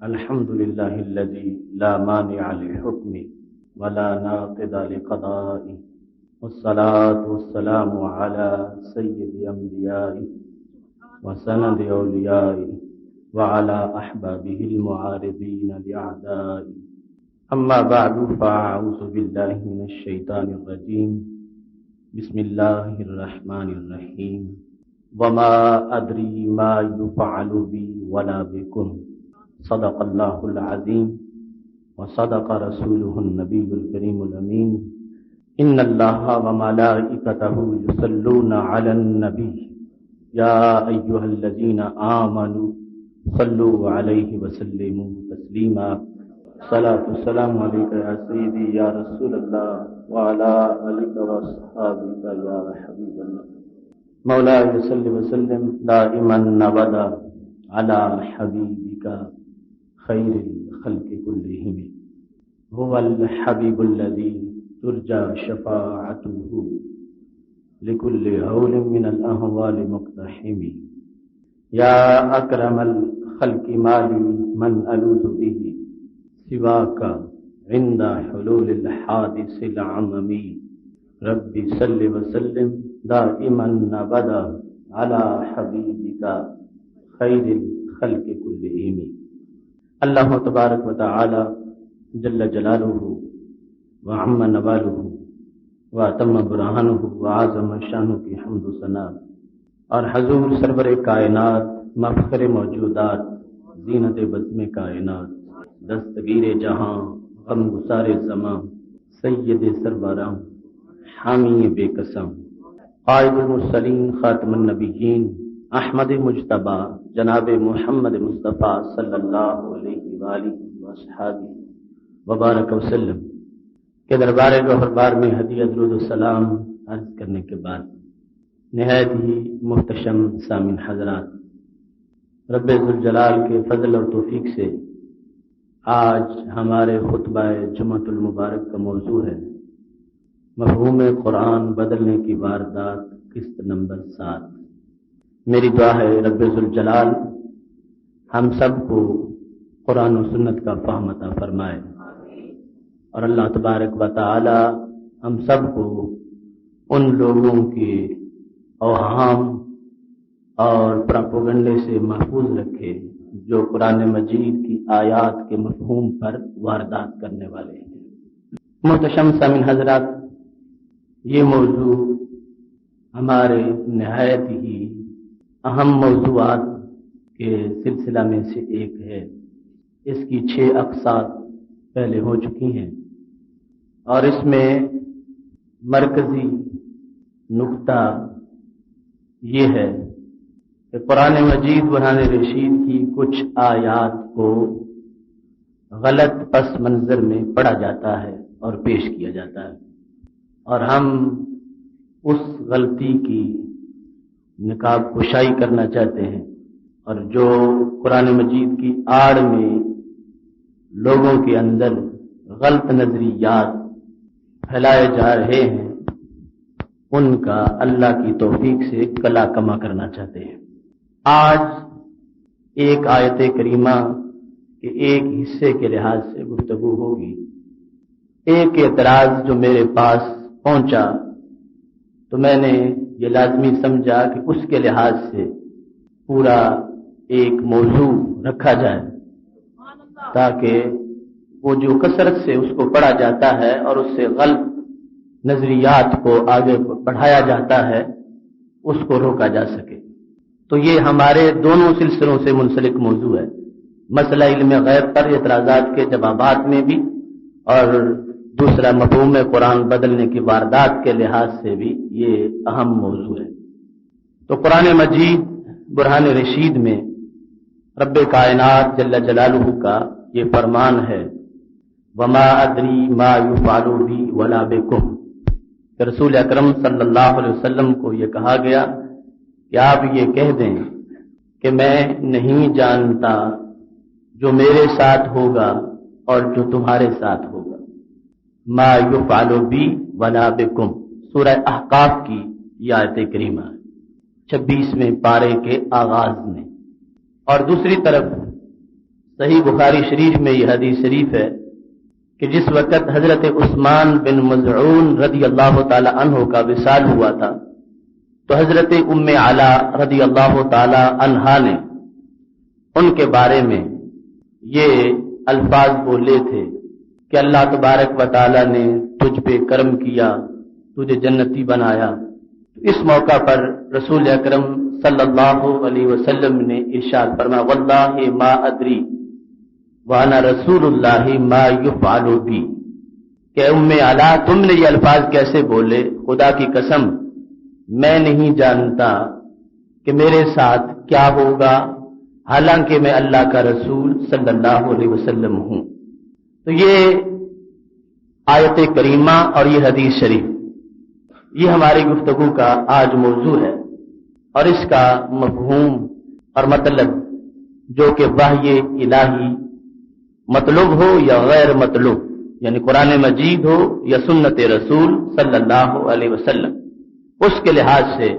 الحمد لله الذي لا مانع لحكمه ولا ناقض لقضائه، والصلاة والسلام على سيد أنبيائه وسند أوليائه وعلى أحبابه المعارضين لأعدائه. أما بعد، فأعوذ بالله من الشيطان الرجيم. بسم الله الرحمن الرحيم. وما أدري ما يفعل بي ولا بكم، صدق الله العظيم وصدق رسوله النبي الكريم الأمين. إن الله وملائكته يصلون على النبي يا أيها الذين آمنوا صلوا عليه وسلموا تسليما. صلاة والسلام عليك يا سيدي يا رسول الله وعلى آلك وأصحابك يا حبيب الله. مولاي صل وسلم دائما أبدا على حبيبك خير الخلق كلهم. هو الحبيب الذي ترجى شفاعته لكل هول من الأهوال مقتحم. يا أكرم الخلق مالي من ألوذ به سواك عند حلول الحادث العممي. ربي صل وسلم دائما أبدا على حبيبك خير الخلق كلهم. اللہ تبارک و تعالی جل جلالہ وعم نوالہ واتم برہانہ وعظم شانہ کی حمد و ثنا، اور حضور سرور کائنات مفخر موجودات زینت بزم کائنات دستگیر جہاں غم گسار زماں سید سربراں حامی بے قسم قائد المرسلین خاتم النبیین احمد مجتبی جناب محمد مصطفیٰ صلی اللہ علیہ وآلہ وصحابہ وبارک وسلم کے دربار گوہربار میں ہدیہ درود السلام عرض کرنے کے بعد، نہایت ہی محتشم سامعین حضرات، رب ذوالجلال کے فضل اور توفیق سے آج ہمارے خطبہ جمعۃ المبارک کا موضوع ہے مفہوم قرآن بدلنے کی واردات، قسط نمبر 7۔ میری دعا ہے رب ذوالجلال ہم سب کو قرآن و سنت کا فہم عطا فرمائے، اور اللہ تبارک و تعالی ہم سب کو ان لوگوں کے اوہام اور پراپوگنڈے سے محفوظ رکھے جو قرآن مجید کی آیات کے مفہوم پر واردات کرنے والے ہیں۔ محتشم سامعین حضرات، یہ موضوع ہمارے نہایت ہی اہم موضوعات کے سلسلہ میں سے ایک ہے۔ اس کی 6 اقساط پہلے ہو چکی ہیں، اور اس میں مرکزی نقطہ یہ ہے کہ قرآن مجید برہان رشید کی کچھ آیات کو غلط پس منظر میں پڑھا جاتا ہے اور پیش کیا جاتا ہے، اور ہم اس غلطی کی نقاب کشائی کرنا چاہتے ہیں، اور جو قرآن مجید کی آڑ میں لوگوں کے اندر غلط نظریات پھیلائے جا رہے ہیں ان کا اللہ کی توفیق سے کلا کما کرنا چاہتے ہیں۔ آج ایک آیت کریمہ کے ایک حصے کے لحاظ سے گفتگو ہوگی۔ ایک اعتراض جو میرے پاس پہنچا تو میں نے یہ لازمی سمجھا کہ اس کے لحاظ سے پورا ایک موضوع رکھا جائے، تاکہ وہ جو کثرت سے اس کو پڑھا جاتا ہے اور اس سے غلط نظریات کو آگے بڑھایا جاتا ہے اس کو روکا جا سکے۔ تو یہ ہمارے دونوں سلسلوں سے منسلک موضوع ہے، مسئلہ علم غیب پر اعتراضات کے جوابات میں بھی، اور دوسرا مفہوم قرآن بدلنے کی واردات کے لحاظ سے بھی یہ اہم موضوع ہے۔ تو قرآن مجید برہان رشید میں رب کائنات جل جلالہ کا یہ فرمان ہے وما ادری ما یفعل بی ولا بکم، کہ رسول اکرم صلی اللہ علیہ وسلم کو یہ کہا گیا کہ آپ یہ کہہ دیں کہ میں نہیں جانتا جو میرے ساتھ ہوگا اور جو تمہارے ساتھ ہوگا۔ ما یفعل بی ولا بکم، سورہ احقاف کی یہ آیت کریمہ 26ویں پارے کے آغاز میں۔ اور دوسری طرف صحیح بخاری شریف میں یہ حدیث شریف ہے کہ جس وقت حضرت عثمان بن مظعون رضی اللہ تعالی عنہ کا وصال ہوا تھا تو حضرت ام علا رضی اللہ تعالی عنہا نے ان کے بارے میں یہ الفاظ بولے تھے کہ اللہ تبارک و تعالی نے تجھ پہ کرم کیا، تجھے جنتی بنایا۔ اس موقع پر رسول اکرم صلی اللہ علیہ وسلم نے ارشاد فرمایا واللہ ما ادری وانا رسول اللہ ما یفعل بی، کہ ام علا تم نے یہ الفاظ کیسے بولے؟ خدا کی قسم میں نہیں جانتا کہ میرے ساتھ کیا ہوگا، حالانکہ میں اللہ کا رسول صلی اللہ علیہ وسلم ہوں۔ تو یہ آیت کریمہ اور یہ حدیث شریف یہ ہماری گفتگو کا آج موضوع ہے، اور اس کا مفہوم اور مطلب جو کہ وحی الہی مطلوب ہو یا غیر مطلوب، یعنی قرآن مجید ہو یا سنت رسول صلی اللہ علیہ وسلم، اس کے لحاظ سے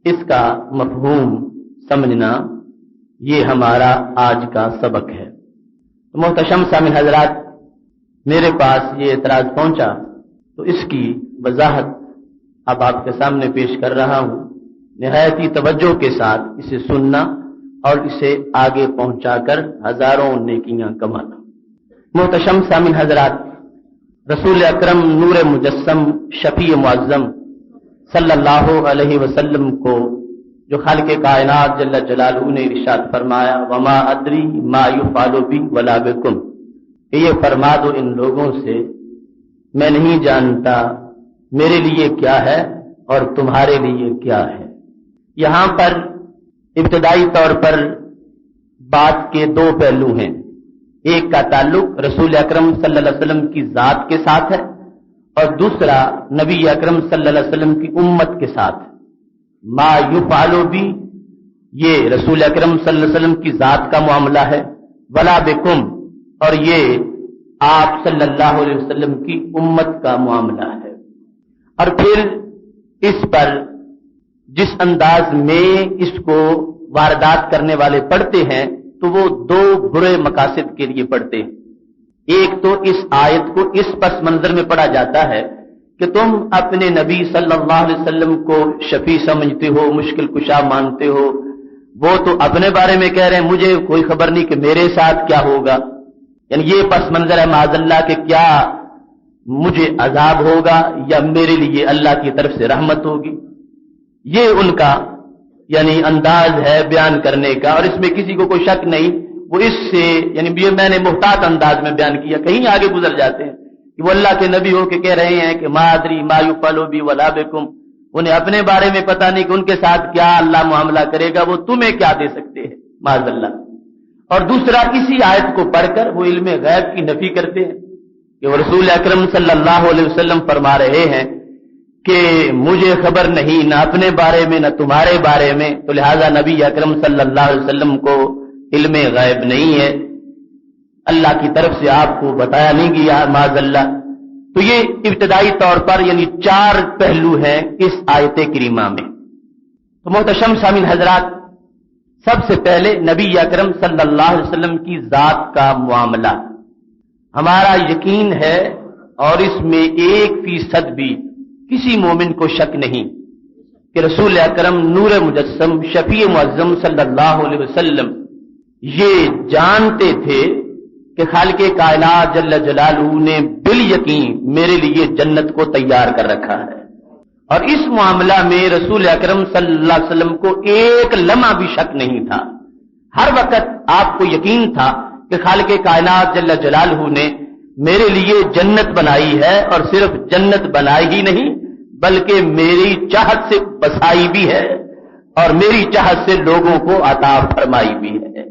اس کا مفہوم سمجھنا یہ ہمارا آج کا سبق ہے۔ محتشم سامعین حضرات، میرے پاس یہ اعتراض پہنچا تو اس کی وضاحت اب آپ کے سامنے پیش کر رہا ہوں، نہایت ہی توجہ کے ساتھ اسے سننا اور اسے آگے پہنچا کر ہزاروں نیکیاں کمانا۔ محتشم سامعین حضرات، رسول اکرم نور مجسم شفیع معظم صلی اللہ علیہ وسلم کو جو خالق کائنات جل جلالہ نے ارشاد فرمایا وما ادری ما یفعل بی ولا بکم، کہ یہ فرما دو ان لوگوں سے میں نہیں جانتا میرے لیے کیا ہے اور تمہارے لیے کیا ہے۔ یہاں پر ابتدائی طور پر بات کے دو پہلو ہیں، ایک کا تعلق رسول اکرم صلی اللہ علیہ وسلم کی ذات کے ساتھ ہے اور دوسرا نبی اکرم صلی اللہ علیہ وسلم کی امت کے ساتھ ہے۔ ما یفعل بی یہ رسول اکرم صلی اللہ علیہ وسلم کی ذات کا معاملہ ہے، ولا بکم اور یہ آپ صلی اللہ علیہ وسلم کی امت کا معاملہ ہے۔ اور پھر اس پر جس انداز میں اس کو واردات کرنے والے پڑھتے ہیں تو وہ دو برے مقاصد کے لیے پڑھتے ہیں۔ ایک تو اس آیت کو اس پس منظر میں پڑھا جاتا ہے کہ تم اپنے نبی صلی اللہ علیہ وسلم کو شفیع سمجھتے ہو، مشکل کشا مانتے ہو، وہ تو اپنے بارے میں کہہ رہے ہیں مجھے کوئی خبر نہیں کہ میرے ساتھ کیا ہوگا، یعنی یہ پس منظر ہے معاذ اللہ کہ کیا مجھے عذاب ہوگا یا میرے لیے اللہ کی طرف سے رحمت ہوگی۔ یہ ان کا یعنی انداز ہے بیان کرنے کا، اور اس میں کسی کو کوئی شک نہیں، وہ اس سے یعنی یہ میں نے محتاط انداز میں بیان کیا، کہیں آگے گزر جاتے ہیں کہ وہ اللہ کے نبی ہو کے کہہ رہے ہیں کہ ما ادری ما یفعل بی ولا بکم، انہیں اپنے بارے میں پتہ نہیں کہ ان کے ساتھ کیا اللہ معاملہ کرے گا، وہ تمہیں کیا دے سکتے ہیں معاذ اللہ۔ اور دوسرا اسی آیت کو پڑھ کر وہ علم غیب کی نفی کرتے ہیں کہ وہ رسول اکرم صلی اللہ علیہ وسلم فرما رہے ہیں کہ مجھے خبر نہیں نہ اپنے بارے میں نہ تمہارے بارے میں، تو لہذا نبی اکرم صلی اللہ علیہ وسلم کو علم غیب نہیں ہے، اللہ کی طرف سے آپ کو بتایا نہیں گیا معاذ اللہ۔ تو یہ ابتدائی طور پر یعنی چار پہلو ہیں اس آیت کریمہ میں۔ تو محتشم سامعین حضرات، سب سے پہلے نبی اکرم صلی اللہ علیہ وسلم کی ذات کا معاملہ ہمارا یقین ہے، اور اس میں 1% بھی کسی مومن کو شک نہیں کہ رسول اکرم نور مجسم شفیع معظم صلی اللہ علیہ وسلم یہ جانتے تھے کہ خالق کائنات جل جلالہ نے بالیقین میرے لیے جنت کو تیار کر رکھا ہے، اور اس معاملہ میں رسول اکرم صلی اللہ علیہ وسلم کو ایک لمحہ بھی شک نہیں تھا۔ ہر وقت آپ کو یقین تھا کہ خالق کائنات جل جلالہ نے میرے لیے جنت بنائی ہے، اور صرف جنت بنائی ہی نہیں بلکہ میری چاہت سے بسائی بھی ہے اور میری چاہت سے لوگوں کو عطا فرمائی بھی ہے۔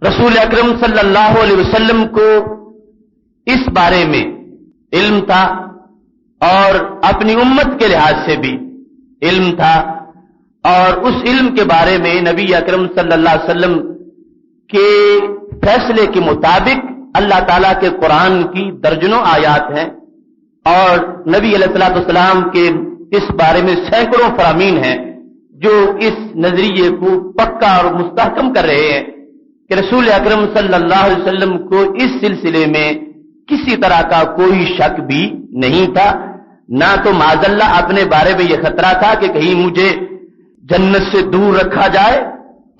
رسول اکرم صلی اللہ علیہ وسلم کو اس بارے میں علم تھا، اور اپنی امت کے لحاظ سے بھی علم تھا، اور اس علم کے بارے میں نبی اکرم صلی اللہ علیہ وسلم کے فیصلے کے مطابق اللہ تعالیٰ کے قرآن کی درجنوں آیات ہیں، اور نبی علیہ الصلوۃ والسلام کے اس بارے میں سینکڑوں فرامین ہیں جو اس نظریے کو پکا اور مستحکم کر رہے ہیں کہ رسول اکرم صلی اللہ علیہ وسلم کو اس سلسلے میں کسی طرح کا کوئی شک بھی نہیں تھا، نہ تو معاذ اللہ اپنے بارے میں یہ خطرہ تھا کہ کہیں مجھے جنت سے دور رکھا جائے،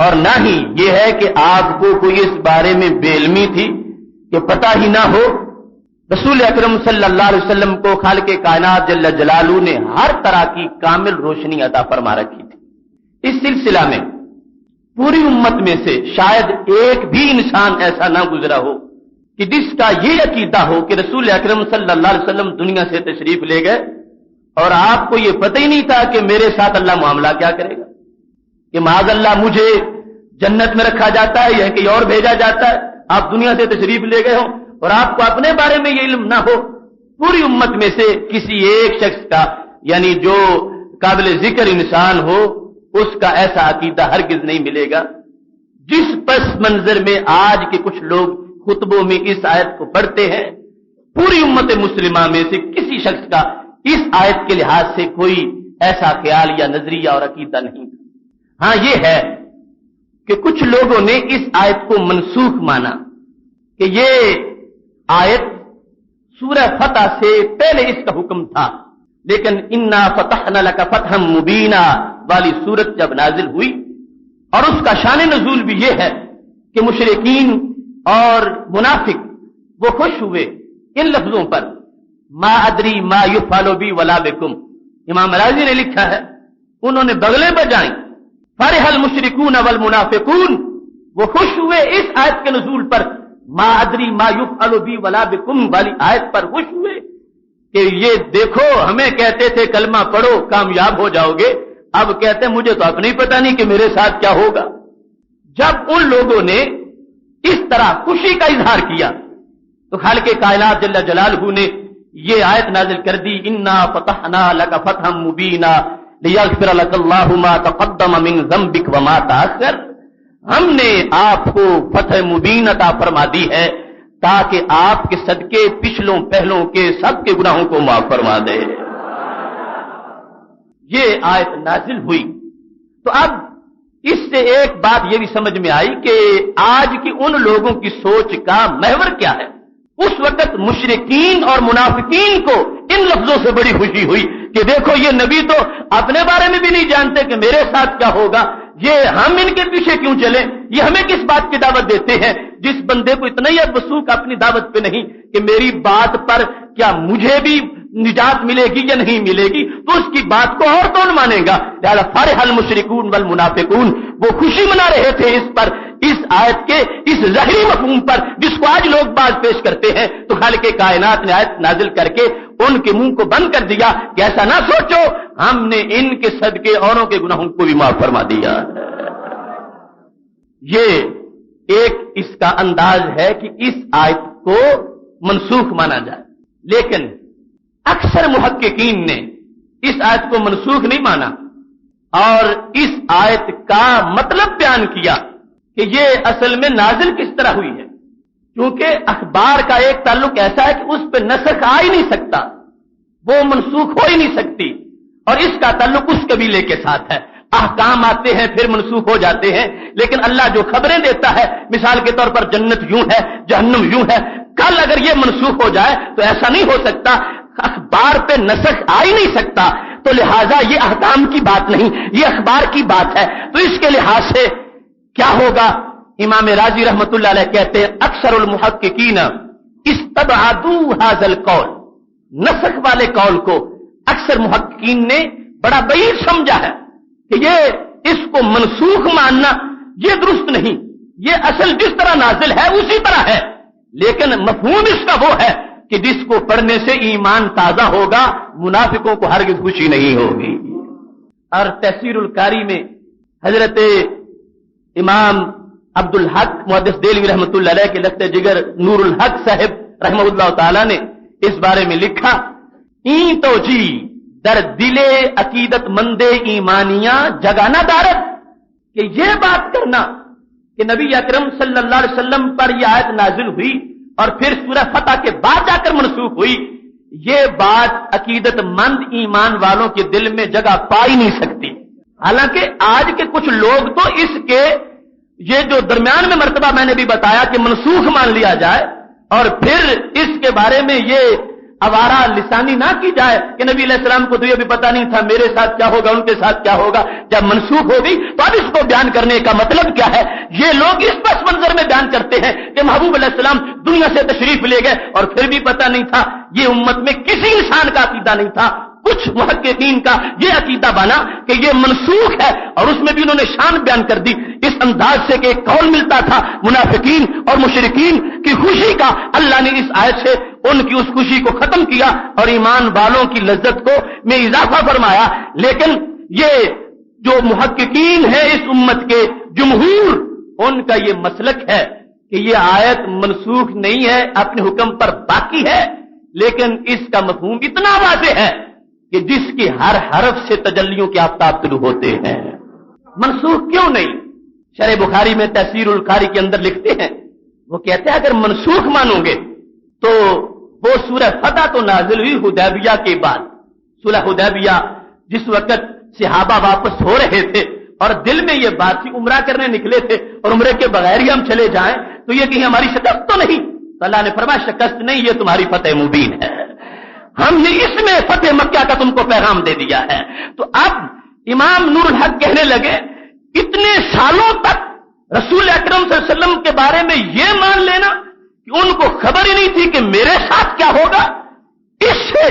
اور نہ ہی یہ ہے کہ آپ کو کوئی اس بارے میں بے علمی تھی کہ پتہ ہی نہ ہو۔ رسول اکرم صلی اللہ علیہ وسلم کو خالق کائنات جل جلالہ نے ہر طرح کی کامل روشنی عطا فرما رکھی تھی۔ اس سلسلہ میں پوری امت میں سے شاید ایک بھی انسان ایسا نہ گزرا ہو کہ جس کا یہ عقیدہ ہو کہ رسول اکرم صلی اللہ علیہ وسلم دنیا سے تشریف لے گئے اور آپ کو یہ پتہ ہی نہیں تھا کہ میرے ساتھ اللہ معاملہ کیا کرے گا، کہ معاذ اللہ مجھے جنت میں رکھا جاتا ہے یا کہیں اور بھیجا جاتا ہے، آپ دنیا سے تشریف لے گئے ہوں اور آپ کو اپنے بارے میں یہ علم نہ ہو۔ پوری امت میں سے کسی ایک شخص کا، یعنی جو قابل ذکر انسان ہو، اس کا ایسا عقیدہ ہرگز نہیں ملے گا۔ جس پس منظر میں آج کے کچھ لوگ خطبوں میں اس آیت کو پڑھتے ہیں، پوری امت مسلمہ میں سے کسی شخص کا اس آیت کے لحاظ سے کوئی ایسا خیال یا نظریہ اور عقیدہ نہیں۔ ہاں یہ ہے کہ کچھ لوگوں نے اس آیت کو منسوخ مانا کہ یہ آیت سورہ فتح سے پہلے اس کا حکم تھا، لیکن انا فتحنا لک فتحا مبینا والی سورت جب نازل ہوئی، اور اس کا شان نزول بھی یہ ہے کہ مشرکین اور منافق وہ خوش ہوئے ان لفظوں پر، ما ادری ما یفعل بی ولا بکم۔ امام راضی نے لکھا ہے انہوں نے بغلیں بجائیں، فرح المشرکون والمنافقون، وہ خوش ہوئے اس آیت کے نزول پر، ما ادری ما یفعل بی ولا بکم والی آیت پر خوش ہوئے کہ یہ دیکھو ہمیں کہتے تھے کلمہ پڑھو کامیاب ہو جاؤ گے، اب کہتے ہیں مجھے تو اپنے ہی پتہ نہیں کہ میرے ساتھ کیا ہوگا۔ جب ان لوگوں نے اس طرح خوشی کا اظہار کیا تو خالق کائنات جل جلالہ نے یہ آیت نازل کر دی، انا فتحنا لک فتحا مبینا لیغفر لک اللہ ما تقدم من ذنبک وما تاخر۔ ہم نے آپ کو فتح مبین عطا فرما دی ہے تاکہ آپ کے صدقے پچھلوں پہلوں کے سب کے گناہوں کو معاف فرما دے۔ یہ آیت نازل ہوئی تو اب اس سے ایک بات یہ بھی سمجھ میں آئی کہ آج کی ان لوگوں کی سوچ کا محور کیا ہے۔ اس وقت مشرکین اور منافقین کو ان لفظوں سے بڑی خوشی ہوئی کہ دیکھو یہ نبی تو اپنے بارے میں بھی نہیں جانتے کہ میرے ساتھ کیا ہوگا، یہ ہم ان کے پیچھے کیوں چلیں، یہ ہمیں کس بات کی دعوت دیتے ہیں۔ جس بندے کو اتنا ہی وثوق اپنی دعوت پہ نہیں کہ میری بات پر کیا مجھے بھی نجات ملے گی یا نہیں ملے گی، تو اس کی بات کو اور کون مانے گا۔ لہذا فرح المشرکون والمنافقون، وہ خوشی منا رہے تھے اس پر، اس آیت کے اس ظاہری مفہوم پر جس کو آج لوگ بات پیش کرتے ہیں۔ تو خالق کائنات نے آیت نازل کر کے ان کے منہ کو بند کر دیا کہ ایسا نہ سوچو، ہم نے ان کے صدقے اوروں کے گناہوں کو بھی معاف فرما دیا۔ یہ ایک اس کا انداز ہے کہ اس آیت کو منسوخ مانا جائے، لیکن اکثر محققین نے اس آیت کو منسوخ نہیں مانا اور اس آیت کا مطلب بیان کیا کہ یہ اصل میں نازل کس طرح ہوئی ہے، کیونکہ اخبار کا ایک تعلق ایسا ہے کہ اس پہ نسخ آ ہی نہیں سکتا، وہ منسوخ ہو ہی نہیں سکتی، اور اس کا تعلق اس قبیلے کے ساتھ ہے۔ احکام آتے ہیں پھر منسوخ ہو جاتے ہیں، لیکن اللہ جو خبریں دیتا ہے، مثال کے طور پر جنت یوں ہے جہنم یوں ہے، کل اگر یہ منسوخ ہو جائے تو ایسا نہیں ہو سکتا، اخبار پہ نسخ آ ہی نہیں سکتا، تو لہذا یہ احکام کی بات نہیں، یہ اخبار کی بات ہے۔ تو اس کے لحاظ سے کیا ہوگا، امام راضی رحمت اللہ علیہ کہتے ہیں اکثر المحققین استبعدوا هذا القول، نسخ والے قول کو اکثر محققین نے بڑا بعید سمجھا ہے کہ یہ اس کو منسوخ ماننا یہ درست نہیں، یہ اصل جس طرح نازل ہے اسی طرح ہے، لیکن مفہوم اس کا وہ ہے کہ جس کو پڑھنے سے ایمان تازہ ہوگا، منافقوں کو ہرگز خوشی نہیں ہوگی۔ اور تفسیر القاری میں حضرت امام عبد الحق محدث دہلوی رحمۃ اللہ علیہ کے لخت جگر نور الحق صاحب رحمہ اللہ تعالی نے اس بارے میں لکھا، این تو جی در دل عقیدت مند ایمانیاں جگانا دارت، کہ یہ بات کرنا کہ نبی اکرم صلی اللہ علیہ وسلم پر یہ آیت نازل ہوئی اور پھر سورہ فتح کے بعد جا کر منسوخ ہوئی، یہ بات عقیدت مند ایمان والوں کے دل میں جگہ پا ہی نہیں سکتی۔ حالانکہ آج کے کچھ لوگ تو اس کے یہ جو درمیان میں مرتبہ میں نے بھی بتایا کہ منسوخ مان لیا جائے اور پھر اس کے بارے میں یہ آوارہ لسانی نہ کی جائے کہ نبی علیہ السلام کو تو یہ بھی پتا نہیں تھا میرے ساتھ کیا ہوگا ان کے ساتھ کیا ہوگا، جب منسوخ ہو گئی تو اب اس کو بیان کرنے کا مطلب کیا ہے؟ یہ لوگ اس پس منظر میں بیان کرتے ہیں کہ محبوب علیہ السلام دنیا سے تشریف لے گئے اور پھر بھی پتا نہیں تھا، یہ امت میں کسی انسان کا عقیدہ نہیں تھا، کچھ محققین کا یہ عقیدہ بنا کہ یہ منسوخ ہے اور اس میں بھی انہوں نے شان بیان کر دی اس انداز سے کہ ایک قول ملتا تھا منافقین اور مشرکین کی خوشی کا، اللہ نے اس آیت سے ان کی اس خوشی کو ختم کیا اور ایمان والوں کی لذت کو میں اضافہ فرمایا۔ لیکن یہ جو محققین ہیں اس امت کے جمہور، ان کا یہ مسلک ہے کہ یہ آیت منسوخ نہیں ہے، اپنے حکم پر باقی ہے، لیکن اس کا مفہوم اتنا واضح ہے کہ جس کی ہر حرف سے تجلیوں کے آفتاب طلوع ہوتے ہیں۔ منسوخ کیوں نہیں؟ شرح بخاری میں تفسیر القاری کے اندر لکھتے ہیں، وہ کہتے ہیں اگر منسوخ مانو گے تو وہ سورہ فتح تو نازل ہوئی حدیبیہ کے بعد، صلح حدیبیہ جس وقت صحابہ واپس ہو رہے تھے اور دل میں یہ بات تھی عمرہ کرنے نکلے تھے اور عمرے کے بغیر ہی ہم چلے جائیں تو یہ کہیں ہماری شکست تو نہیں؟ تو اللہ نے فرمایا شکست نہیں، یہ تمہاری فتح مبین ہے، ہم نے اس میں فتح مکہ کا تم کو پیغام دے دیا ہے۔ تو اب امام نور الحق کہنے لگے اتنے سالوں تک رسول اکرم صلی اللہ علیہ وسلم کے بارے میں یہ مان لینا کہ ان کو خبر ہی نہیں تھی کہ میرے ساتھ کیا ہوگا، اس سے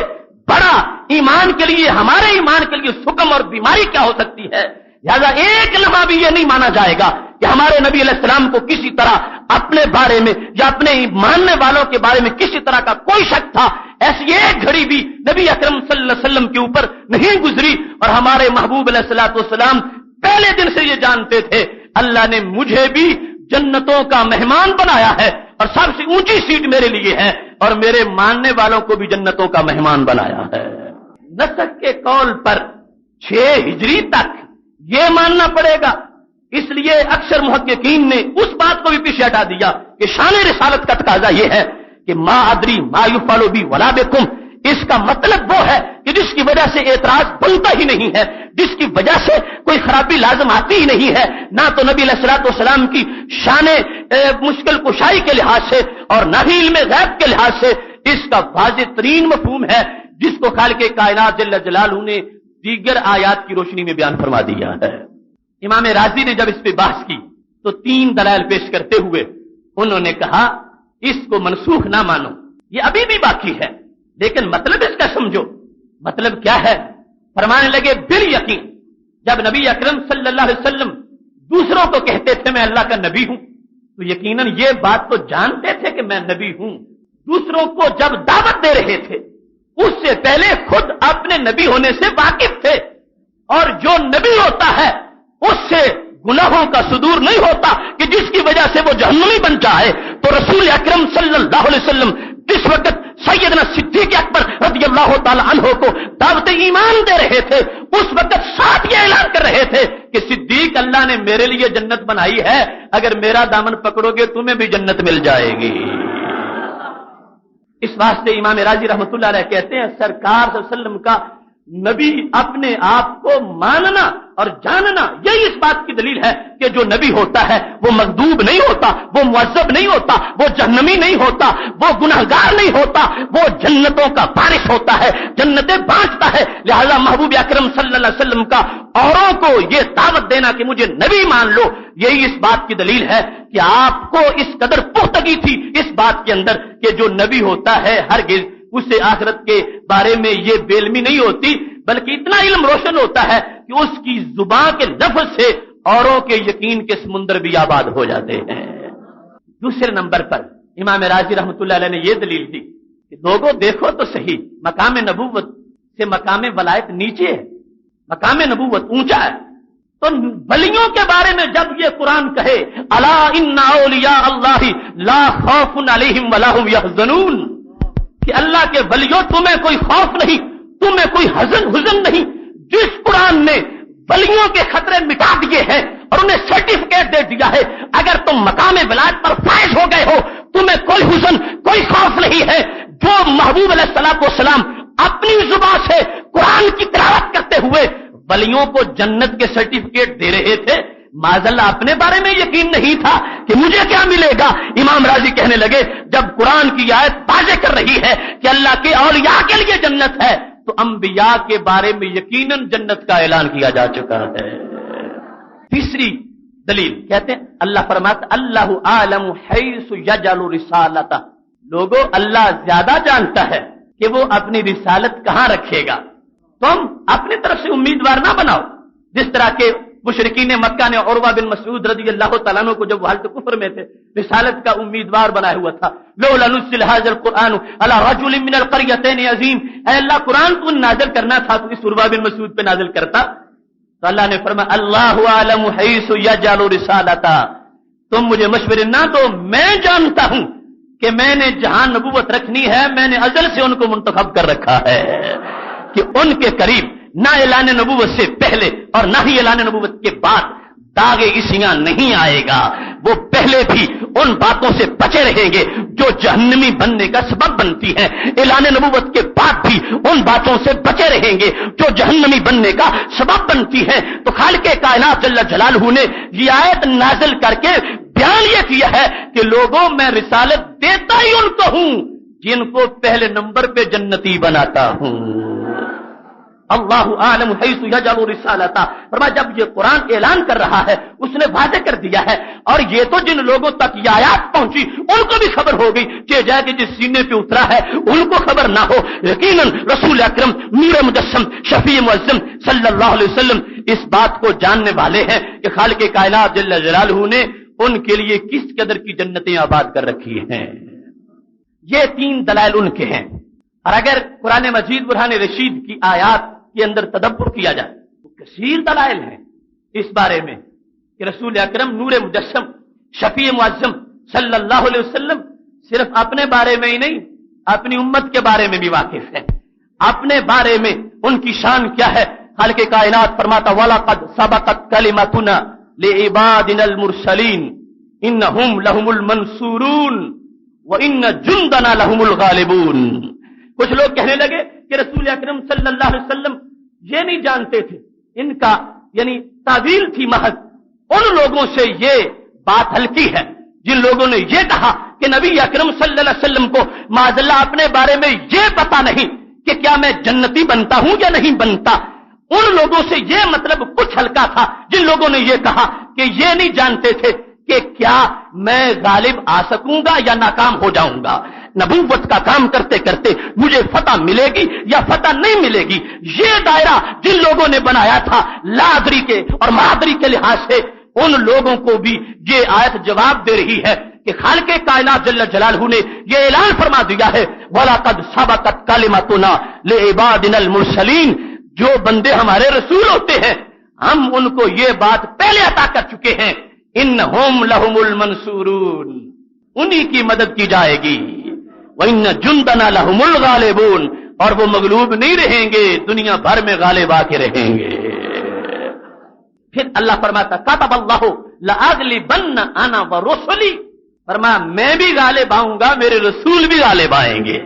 بڑا ایمان کے لیے، ہمارے ایمان کے لیے سکم اور بیماری کیا ہو سکتی ہے؟ لہذا ایک لمحہ بھی یہ نہیں مانا جائے گا کہ ہمارے نبی علیہ السلام کو کسی طرح اپنے بارے میں یا اپنے ماننے والوں کے بارے میں کسی طرح کا کوئی شک تھا، ایسی ایک گھڑی بھی نبی اکرم صلی اللہ علیہ وسلم کے اوپر نہیں گزری۔ اور ہمارے محبوب علیہ الصلوۃ والسلام پہلے دن سے یہ جانتے تھے اللہ نے مجھے بھی جنتوں کا مہمان بنایا ہے اور سب سے اونچی سیٹ میرے لیے ہے اور میرے ماننے والوں کو بھی جنتوں کا مہمان بنایا ہے۔ نسک کے قول پر 6 ہجری تک یہ ماننا پڑے گا، اس لیے اکثر محققین نے اس بات کو بھی پیچھے ہٹا دیا کہ شان رسالت کا تقاضا یہ ہے کہ ما ادری ما یفعل بی ولا بکم، اس کا مطلب وہ ہے کہ جس کی وجہ سے اعتراض بنتا ہی نہیں ہے، جس کی وجہ سے کوئی خرابی لازم آتی ہی نہیں ہے، نہ تو نبی علیہ الصلوۃ والسلام کی شان مشکل کشائی کے لحاظ سے اور نہ ہی علم غیب کے لحاظ سے اس کا واضح ترین مفہوم ہے جس کو خالق کائنات جل جلالہ نے دیگر آیات کی روشنی میں بیان فرما دیا ہے۔ امام رازی نے جب اس پہ بحث کی تو 3 دلائل پیش کرتے ہوئے انہوں نے کہا اس کو منسوخ نہ مانو، یہ ابھی بھی باقی ہے، لیکن مطلب اس کا سمجھو۔ مطلب کیا ہے؟ فرمانے لگے بالیقین جب نبی اکرم صلی اللہ علیہ وسلم دوسروں کو کہتے تھے میں اللہ کا نبی ہوں تو یقیناً یہ بات تو جانتے تھے کہ میں نبی ہوں، دوسروں کو جب دعوت دے رہے تھے اس سے پہلے خود اپنے نبی ہونے سے واقف تھے، اور جو نبی ہوتا ہے اس سے گناہوں کا صدور نہیں ہوتا کہ جس کی وجہ سے وہ جہنمی بن جائے۔ تو رسول اکرم صلی اللہ علیہ وسلم جس وقت سیدنا صدیق اکبر رضی اللہ تعالی عنہ کو دعوت ایمان دے رہے تھے اس وقت ساتھ یہ اعلان کر رہے تھے کہ صدیق اللہ نے میرے لیے جنت بنائی ہے، اگر میرا دامن پکڑو گے تمہیں بھی جنت مل جائے گی۔ اس واسطے امام راضی رحمۃ اللہ علیہ کہتے ہیں سرکار صلی اللہ علیہ وسلم کا نبی اپنے آپ کو ماننا اور جاننا یہی اس بات کی دلیل ہے کہ جو نبی ہوتا ہے وہ مغضوب نہیں ہوتا، وہ معذب نہیں ہوتا، وہ جہنمی نہیں ہوتا، وہ گناہگار نہیں ہوتا، وہ جنتوں کا وارث ہوتا ہے، جنتیں بانٹتا ہے۔ لہذا محبوب اکرم صلی اللہ علیہ وسلم کا اوروں کو یہ دعوت دینا کہ مجھے نبی مان لو، یہی اس بات کی دلیل ہے کہ آپ کو اس قدر پختگی تھی اس بات کے اندر کہ جو نبی ہوتا ہے ہرگز اسے آخرت کے بارے میں یہ بے علمی نہیں ہوتی، بلکہ اتنا علم روشن ہوتا ہے کہ اس کی زبان کے لفظ سے اوروں کے یقین کے سمندر بھی آباد ہو جاتے ہیں۔ دوسرے نمبر پر امام راضی رحمۃ اللہ علیہ نے یہ دلیل دی کہ لوگوں دیکھو تو صحیح، مقام نبوت سے مقام ولایت نیچے ہے، مقام نبوت اونچا ہے، تو ولیوں کے بارے میں جب یہ قرآن کہے الا ان اولیاء اللہ لا خوف علیہم ولا هم یحزنون، کہ اللہ کے ولیوں تمہیں کوئی خوف نہیں، تمہیں کوئی حزن نہیں، جس قرآن نے ولیوں کے خطرے مٹا دیے ہیں اور انہیں سرٹیفکیٹ دے دیا ہے اگر تم مقام ولایت پر فائز ہو گئے ہو تمہیں کوئی حزن کوئی خوف نہیں ہے۔ جو محبوب علیہ الصلوۃ والسلام اپنی زبان سے قرآن کی تلاوت کرتے ہوئے ولیوں کو جنت کے سرٹیفکیٹ دے رہے تھے، معذاللہ اپنے بارے میں یقین نہیں تھا کہ مجھے کیا ملے گا؟ امام راضی کہنے لگے جب قرآن کی آیت واضح کر رہی ہے کہ اللہ کے اولیاء کے لیے جنت ہے تو انبیاء کے بارے میں یقیناً جنت کا اعلان کیا جا چکا ہے۔ تیسری دلیل کہتے ہیں اللہ فرماتا اللہ عالم حیث یجعل رسالتہ، لوگوں اللہ زیادہ جانتا ہے کہ وہ اپنی رسالت کہاں رکھے گا، تم اپنی طرف سے امیدوار نہ بناؤ۔ جس طرح کے مشرکین مکہ نے عروہ بن مسعود رضی اللہ تعالیٰ عنہ کو جب وہ حالت کفر میں تھے رسالت کا امیدوار بنایا ہوا تھا، لولا نزل هذا القرآن على رجل من القريتين عظیم، اے اللہ قرآن کو نازل کرنا تھا تو اس عروہ بن مسعود پہ نازل کرتا۔ تو اللہ نے فرمایا اللہ عالم حیث یجعل رسالتہ، تم مجھے مشورے نہ دو، میں جانتا ہوں کہ میں نے جہاں نبوت رکھنی ہے میں نے ازل سے ان کو منتخب کر رکھا ہے کہ ان کے قریب نہ اعلان نبوت سے پہلے اور نہ ہی اعلان نبوت کے بعد داغ عیسیاں نہیں آئے گا، وہ پہلے بھی ان باتوں سے بچے رہیں گے جو جہنمی بننے کا سبب بنتی ہیں، اعلان نبوت کے بعد بھی ان باتوں سے بچے رہیں گے جو جہنمی بننے کا سبب بنتی ہیں۔ تو خالق کائنات جل جلالہ نے یہ آیت نازل کر کے بیان یہ کیا ہے کہ لوگوں میں رسالت دیتا ہی ان کو ہوں جن کو پہلے نمبر پہ جنتی بناتا ہوں۔ اللہ عالم حیث یجعل رسالتہ، فرمایا جب یہ قرآن اعلان کر رہا ہے اس نے واضح کر دیا ہے، اور یہ تو جن لوگوں تک یہ آیات پہنچی ان کو بھی خبر ہو گئی کہ جائے کہ جس سینے پہ اترا ہے ان کو خبر نہ ہو، یقیناً رسول اکرم نور مجسم شفیع معظم صلی اللہ علیہ وسلم اس بات کو جاننے والے ہیں کہ خالق کائنات جل جلالہ نے ان کے لیے کس قدر کی جنتیں آباد کر رکھی ہیں۔ یہ تین دلائل ان کے ہیں، اور اگر قرآن مجید برہان رشید کی آیات کے اندر تدبر کیا جائے تو کثیر دلائل ہیں اس بارے میں کہ رسول اکرم نور مجسم شفیع معظم صلی اللہ علیہ وسلم صرف اپنے بارے میں ہی نہیں اپنی امت کے بارے میں بھی واقف ہے۔ اپنے بارے میں ان کی شان کیا ہے؟ خالق کائنات فرماتا وَلَقَدْ سَبَقَتْ كَلِمَتُنَا لِعِبَادِنَا الْمُرْسَلِينَ إِنَّهُمْ لَهُمُ الْمَنْصُورُونَ وَإِنَّ جُنْدَنَا لَهُمُ الْغَالِبُونَ۔ کچھ لوگ کہنے لگے کہ رسول اکرم صلی اللہ علیہ وسلم یہ نہیں جانتے تھے، ان کا یعنی تعویل تھی محض۔ ان لوگوں سے یہ بات ہلکی ہے جن لوگوں نے یہ کہا کہ نبی اکرم صلی اللہ علیہ وسلم کو معاذاللہ اپنے بارے میں یہ پتا نہیں کہ کیا میں جنتی بنتا ہوں یا نہیں بنتا۔ ان لوگوں سے یہ مطلب کچھ ہلکا تھا جن لوگوں نے یہ کہا کہ یہ نہیں جانتے تھے کہ کیا میں غالب آ سکوں گا یا ناکام ہو جاؤں گا، نبوت کا کام کرتے کرتے مجھے فتح ملے گی یا فتح نہیں ملے گی۔ یہ دائرہ جن لوگوں نے بنایا تھا لادری کے اور مہادری کے لحاظ سے ان لوگوں کو بھی یہ آیت جواب دے رہی ہے کہ خالق کائنات جل جلالہ نے یہ اعلان فرما دیا ہے وَلَقَدْ سَبَقَتْ كَلِمَتُنَا لِعِبَادِنَا الْمُرْسَلِينَ، جو بندے ہمارے رسول ہوتے ہیں ہم ان کو یہ بات پہلے عطا کر چکے ہیں اِنَّهُمْ لَهُمُ الْمَنْصُورُونَ، انہی کی مدد کی جائے گی، وَإِنَّ جُنْدَنَا لَهُمُ الْغَالِبُونَ، اور وہ مغلوب نہیں رہیں گے، دنیا بھر میں غالب آ کے رہیں گے۔ پھر اللہ فرماتا کتب اللہ لأغلبن انا ورسلی، فرمایا میں بھی غالب آؤں گا، میرے رسول بھی غالب آئیں گے۔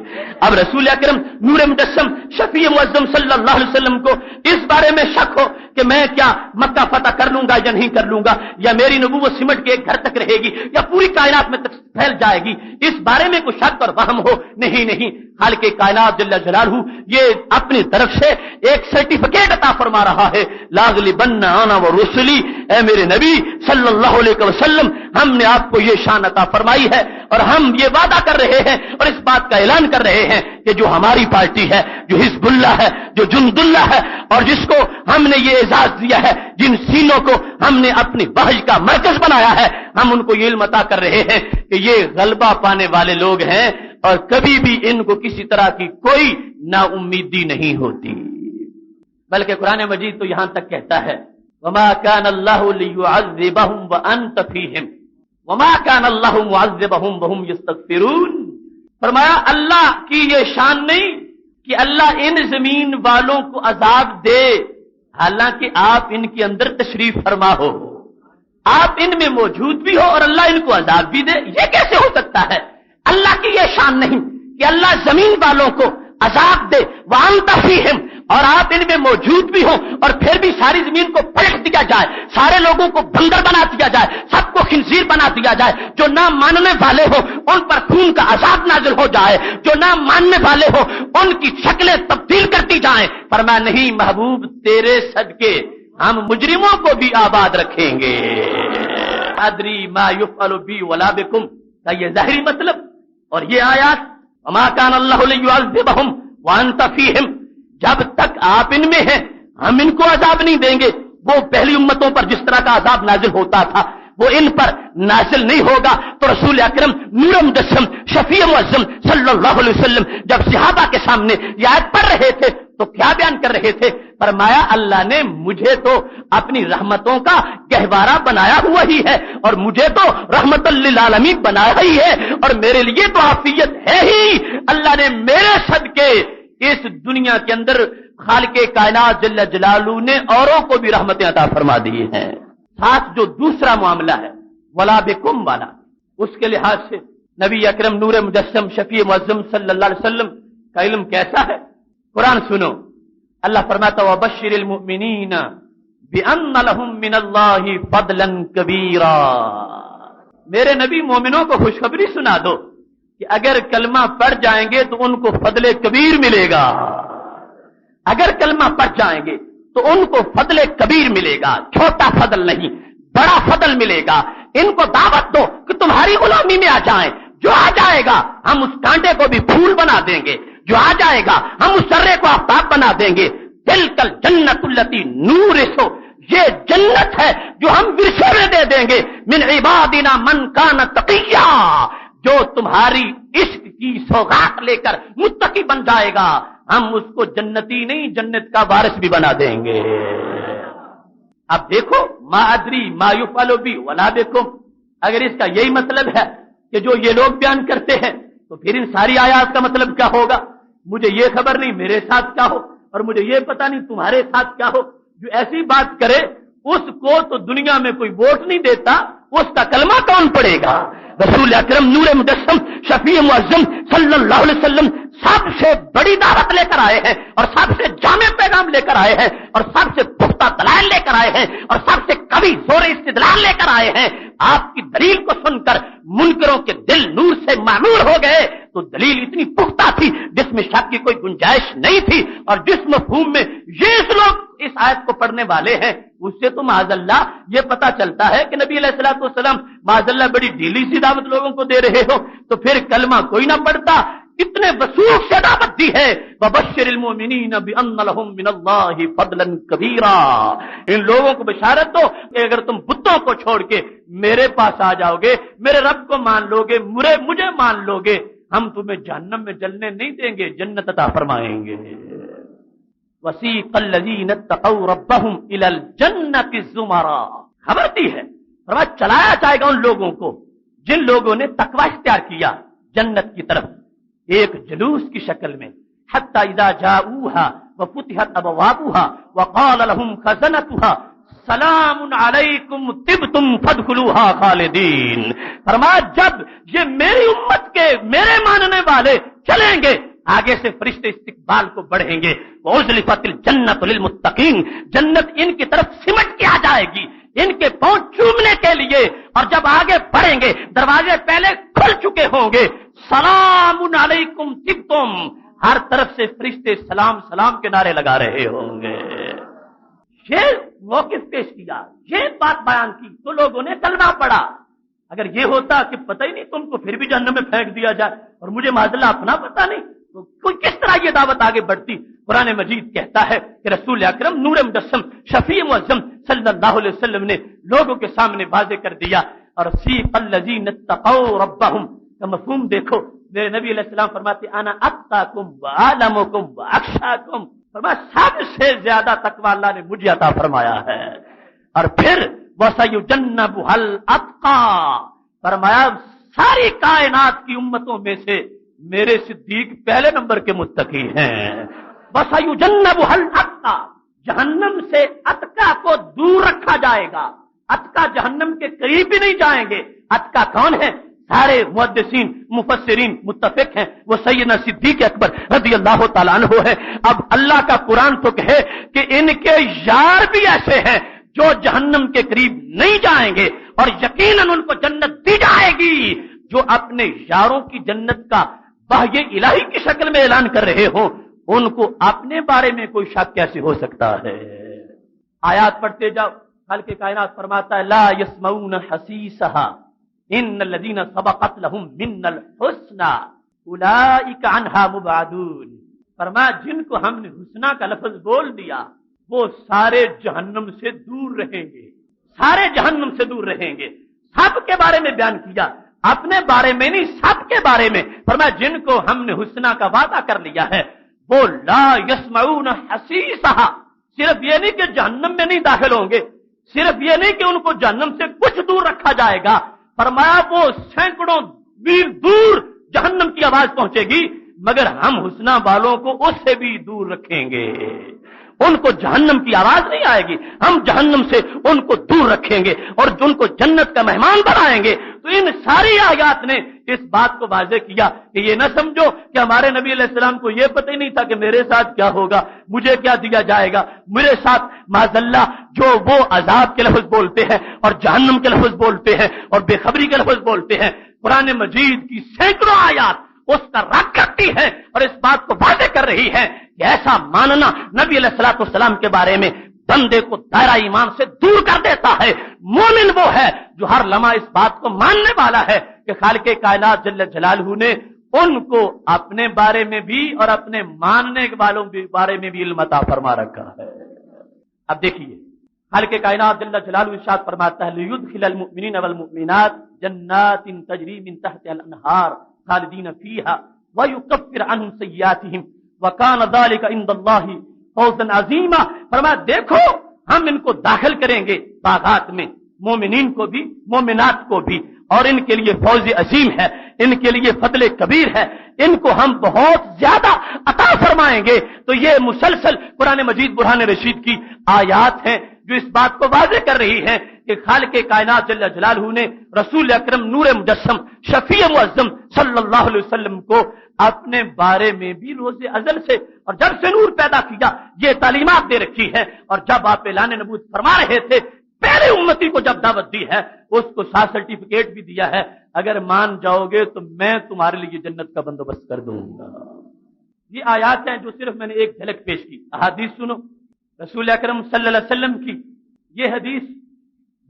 اب رسول اکرم نور مجسم شفیع معظم صلی اللہ علیہ وسلم کو اس بارے میں شک ہو کہ میں کیا مکہ فتح کر لوں گا یا نہیں کر لوں گا، یا میری نبوت سمٹ کے ایک گھر تک رہے گی یا پوری کائنات میں تک پھیل جائے گی، اس بارے میں کوئی شک اور وہم ہو، نہیں، خالق کائنات جل جلالہ یہ اپنی طرف سے ایک سرٹیفکیٹ عطا فرما رہا ہے لاغلبن انا ورسلی، اے میرے نبی صلی اللہ علیہ وسلم ہم نے آپ کو یہ شان عطا فرمائی ہے، اور ہم یہ وعدہ کر رہے ہیں اور اس بات کا اعلان کر رہے ہیں کہ جو ہماری پارٹی ہے، جو حزب اللہ ہے، جو جند اللہ ہے، اور جس کو ہم نے یہ اعزاز دیا ہے، جن سینوں کو ہم نے اپنی بہج کا مرکز بنایا ہے، ہم ان کو یہ علم عطا کر رہے ہیں کہ یہ غلبہ پانے والے لوگ ہیں اور کبھی بھی ان کو کسی طرح کی کوئی نا امیدی نہیں ہوتی۔ بلکہ قرآن مجید تو یہاں تک کہتا ہے وَمَا كَانَ اللَّهُ لِيُعَذِّبَهُمْ وَأَنْتَ فِيهِمْ وَمَا كَانَ اللَّهُ مُعَذِّبَهُمْ وَهُمْ يَسْتَغْفِرُونَ، فرمایا اللہ کی یہ شان نہیں کہ اللہ ان زمین والوں کو عذاب دے حالانکہ آپ ان کے اندر تشریف فرما ہو، آپ ان میں موجود بھی ہو اور اللہ ان کو عذاب بھی دے، یہ کیسے ہو سکتا ہے؟ اللہ کی یہ شان نہیں کہ اللہ زمین والوں کو عذاب دے وَأَنْتَ فِيهِمْ، اور آپ ان میں موجود بھی ہوں اور پھر بھی ساری زمین کو پلٹ دیا جائے, سارے لوگوں کو بندر بنا دیا جائے, سب کو خنزیر بنا دیا جائے, جو نہ ماننے والے ہو ان پر خون کا عذاب نازل ہو جائے, جو نہ ماننے والے ہو ان کی شکلیں تبدیل کرتی جائیں, فرمایا نہیں محبوب تیرے صدقے ہم مجرموں کو بھی آباد رکھیں گے. ادری ما یفعل بی ولا بکم کا یہ ظاہری مطلب, اور یہ آیات وما کان اللہ لیعذبہم وانت فیہم, جب تک آپ ان میں ہیں ہم ان کو عذاب نہیں دیں گے. وہ پہلی امتوں پر جس طرح کا عذاب نازل ہوتا تھا وہ ان پر نازل نہیں ہوگا. تو رسول اکرم نور مجسم شفیع معظم صلی اللہ علیہ وسلم جب صحابہ کے سامنے یہ آیت پڑھ رہے تھے تو کیا بیان کر رہے تھے؟ فرمایا اللہ نے مجھے تو اپنی رحمتوں کا گہوارہ بنایا ہوا ہی ہے اور مجھے تو رحمت للعالمین بنایا ہی ہے اور میرے لیے تو عافیت ہے ہی. اللہ نے میرے صدقے اس دنیا کے اندر خالق کائنات جل جلالہ نے اوروں کو بھی رحمتیں عطا فرما دی ہیں. ساتھ جو دوسرا معاملہ ہے ولا بکم والا, اس کے لحاظ سے نبی اکرم نور مجسم شفیع معظم صلی اللہ علیہ وسلم کا علم کیسا ہے؟ قرآن سنو, اللہ فرماتا وبشر المؤمنین بان لهم من اللہ فضلا کبیرا. میرے نبی مومنوں کو خوشخبری سنا دو کہ اگر کلمہ پڑھ جائیں گے تو ان کو فضل کبیر ملے گا. اگر کلمہ پڑھ جائیں گے تو ان کو فضل کبیر ملے گا, چھوٹا فضل نہیں بڑا فضل ملے گا. ان کو دعوت دو کہ تمہاری غلامی میں آ جائیں, جو آ جائے گا ہم اس کانٹے کو بھی پھول بنا دیں گے, جو آ جائے گا ہم اس سرے کو آفتاب بنا دیں گے. تلکل جنت التی نورث, یہ جنت ہے جو ہم ورثے میں دے دیں گے. من عبادنا من کان تقیا, جو تمہاری عشق کی سوغات لے کر متقی بن جائے گا ہم اس کو جنتی نہیں جنت کا وارث بھی بنا دیں گے. اب دیکھو ما ادری ما یفعل بی ولا بکم, اگر اس کا یہی مطلب ہے کہ جو یہ لوگ بیان کرتے ہیں تو پھر ان ساری آیات کا مطلب کیا ہوگا؟ مجھے یہ خبر نہیں میرے ساتھ کیا ہو اور مجھے یہ پتہ نہیں تمہارے ساتھ کیا ہو. جو ایسی بات کرے اس کو تو دنیا میں کوئی ووٹ نہیں دیتا, اس کا کلمہ کون پڑے گا؟ رسول اکرم نور مجسم شفیع معظم صلی اللہ علیہ وسلم سب سے بڑی دعوت لے کر آئے ہیں اور سب سے جامع پیغام لے کر آئے ہیں اور سب سے پختہ دلائل لے کر آئے ہیں اور سب سے قوی زور استدلال لے کر آئے ہیں. آپ کی دلیل کو سن کر منکروں کے دل نور سے معمور ہو گئے. تو دلیل اتنی پختہ تھی جس میں شک کی کوئی گنجائش نہیں تھی, اور جس مفہوم میں یہ لوگ اس آیت کو پڑھنے والے ہیں اس سے تو معاذ اللہ یہ پتا چلتا ہے کہ نبی علیہ الصلوۃ والسلام معاذ اللہ بڑی ڈھیلی سی دعوت لوگوں کو دے رہے ہو. تو پھر کلمہ کوئی نہ پڑھتا, کتنے وسوخ سے دعوت دی ہے. وبشر المؤمنین بان لهم من اللہ فضلا کبیرا, ان لوگوں کو بشارت دو کہ اگر تم بتوں کو چھوڑ کے میرے پاس آ جاؤ گے, میرے رب کو مان لو گے, مجھے مان لو گے, ہم تمہیں جہنم میں جلنے نہیں دیں گے, جنت عطا فرمائیں گے. وسیق الذین اتقوا ربهم الى الجنۃ زمرا, خبر دی ہے فرمایا چلایا جائے گا ان لوگوں کو جن لوگوں نے تقوی اختیار کیا جنت کی طرف ایک جلوس کی شکل میں. حتی اذا جاؤوها وفتحت ابوابها وقال لهم خزنتها سلام علیکم طبتم فادخلوها خالدین. فرمایا جب یہ میری امت کے میرے ماننے والے چلیں گے آگے سے فرشتے استقبال کو بڑھیں گے. وَأُزْلِفَتِ الْجَنَّةُ لِلْمُتَّقِينَ, جنت ان کی طرف سمٹ کے آ جائے گی ان کے پاؤں چومنے کے لیے, اور جب آگے بڑھیں گے دروازے پہلے کھل چکے ہوں گے. سلام علیکم طبتم, ہر طرف سے فرشتے سلام سلام کے نعرے لگا رہے ہوں گے. یہ موقف پیش کیا, یہ بات بیان کی تو لوگوں نے کلمہ پڑھا. اگر یہ ہوتا کہ پتہ ہی نہیں تم کو پھر بھی جہنم میں پھینک دیا جائے اور مجھے معاذ اللہ اپنا پتہ نہیں, تو کوئی کس طرح یہ دعوت آگے بڑھتی؟ قرآن مجید کہتا ہے کہ رسول اکرم نور مجسم شفیع معظم صلی اللہ علیہ وسلم نے لوگوں کے سامنے واضح کر دیا. اور سیق الذین اتقوا ربهم کا مفہوم دیکھو. میرے نبی علیہ السلام فرماتے انا اتقاکم واعلمکم واخشاکم, فرمایا سب سے زیادہ تقوی اللہ نے مجھے عطا فرمایا ہے. اور پھر وَسَيُجَنَّبُهَا الْأَتْقَى, فرمایا ساری کائنات کی امتوں میں سے میرے صدیق پہلے نمبر کے متقی ہیں. وَسَيُجَنَّبُهَا الْأَتْقَى, جہنم سے اتقا کو دور رکھا جائے گا. اتقا جہنم کے قریب بھی نہیں جائیں گے. اتقا کون ہے؟ سارے محدثین مفسرین متفق ہیں وہ سیدنا صدیق اکبر رضی اللہ تعالیٰ عنہ ہے۔ اب اللہ کا قرآن تو کہے کہ ان کے یار بھی ایسے ہیں جو جہنم کے قریب نہیں جائیں گے اور یقیناً ان کو جنت دی جائے گی۔ جو اپنے یاروں کی جنت کا وحی الہی کی شکل میں اعلان کر رہے ہوں ان کو اپنے بارے میں کوئی شک کیسے ہو سکتا ہے؟ آیات پڑھتے جاؤ، خالق کائنات فرماتا ہے لا يسمعون حسیسها ان الذين سبقت لهم من الحسنى اولئك عنها مبعدون۔ فرمایا جن کو ہم نے حسنہ کا لفظ بول دیا وہ سارے جہنم سے دور رہیں گے، سارے جہنم سے دور رہیں گے۔ سب کے بارے میں بیان کیا، اپنے بارے میں نہیں، سب کے بارے میں۔ فرمایا جن کو ہم نے حسنہ کا وعدہ کر لیا ہے وہ لا يسمعون حسیسها، صرف یہ نہیں کہ جہنم میں نہیں داخل ہوں گے، صرف یہ نہیں کہ ان کو جہنم سے کچھ دور رکھا جائے گا، فرمایا وہ سینکڑوں میل دور جہنم کی آواز پہنچے گی، مگر ہم حسنہ والوں کو اس سے بھی دور رکھیں گے، ان کو جہنم کی آواز نہیں آئے گی، ہم جہنم سے ان کو دور رکھیں گے اور ان کو جنت کا مہمان بنائیں گے۔ تو ان ساری آیات نے اس بات کو واضح کیا کہ یہ نہ سمجھو کہ ہمارے نبی علیہ السلام کو یہ پتہ ہی نہیں تھا کہ میرے ساتھ کیا ہوگا، مجھے کیا دیا جائے گا، میرے ساتھ معاذ اللہ جو وہ عذاب کے لفظ بولتے ہیں اور جہنم کے لفظ بولتے ہیں اور بے خبری کے لفظ بولتے ہیں۔ قرآن مجید کی سینکڑوں آیات اس کا رد کرتی ہے اور اس بات کو واضح کر رہی ہے کہ ایسا ماننا نبی علیہ الصلوۃ والسلام کے بارے میں بندے کو دائرہ ایمان سے دور کر دیتا ہے۔ مومن وہ ہے جو ہر لمحہ اس بات کو ماننے والا ہے کہ خالق کائنات جل جلالہ نے ان کو اپنے بارے میں بھی اور اپنے ماننے والوں کے بارے میں بھی علم عطا فرما رکھا ہے۔ اب دیکھیے خالق کائنات جل جلالہ ارشاد فرماتا ہے لیدخل المؤمنین والمؤمنات جنات تجری من تحتها الانہار خالدین فیہا ویکفر عنہم سیئاتہم وکان ذلک عند اللہ فوزا عظیما۔ فرمایا دیکھو ہم ان کو داخل کریں گے باغات میں، مومنین کو بھی مومنات کو بھی، اور ان کے لیے فوز عظیم ہے، ان کے لیے فضل کبیر ہے، ان کو ہم بہت زیادہ عطا فرمائیں گے۔ تو یہ مسلسل قرآن مجید برہان رشید کی آیات ہیں جو اس بات کو واضح کر رہی ہیں کہ خالق کائنات جل جلالہ نے رسول اکرم نور مجسم شفیع معظم صلی اللہ علیہ وسلم کو اپنے بارے میں بھی روز ازل سے اور جب سے نور پیدا کیا یہ تعلیمات دے رکھی ہے، اور جب آپ اعلان نبوت فرما رہے تھے پہلے امتی کو جب دعوت دی ہے اس کو ساتھ سرٹیفکیٹ بھی دیا ہے، اگر مان جاؤ گے تو میں تمہارے لیے جنت کا بندوبست کر دوں گا۔ یہ آیات ہیں جو صرف میں نے ایک جھلک پیش کی۔ احادیث سنو رسول اکرم صلی اللہ علیہ وسلم کی، یہ حدیث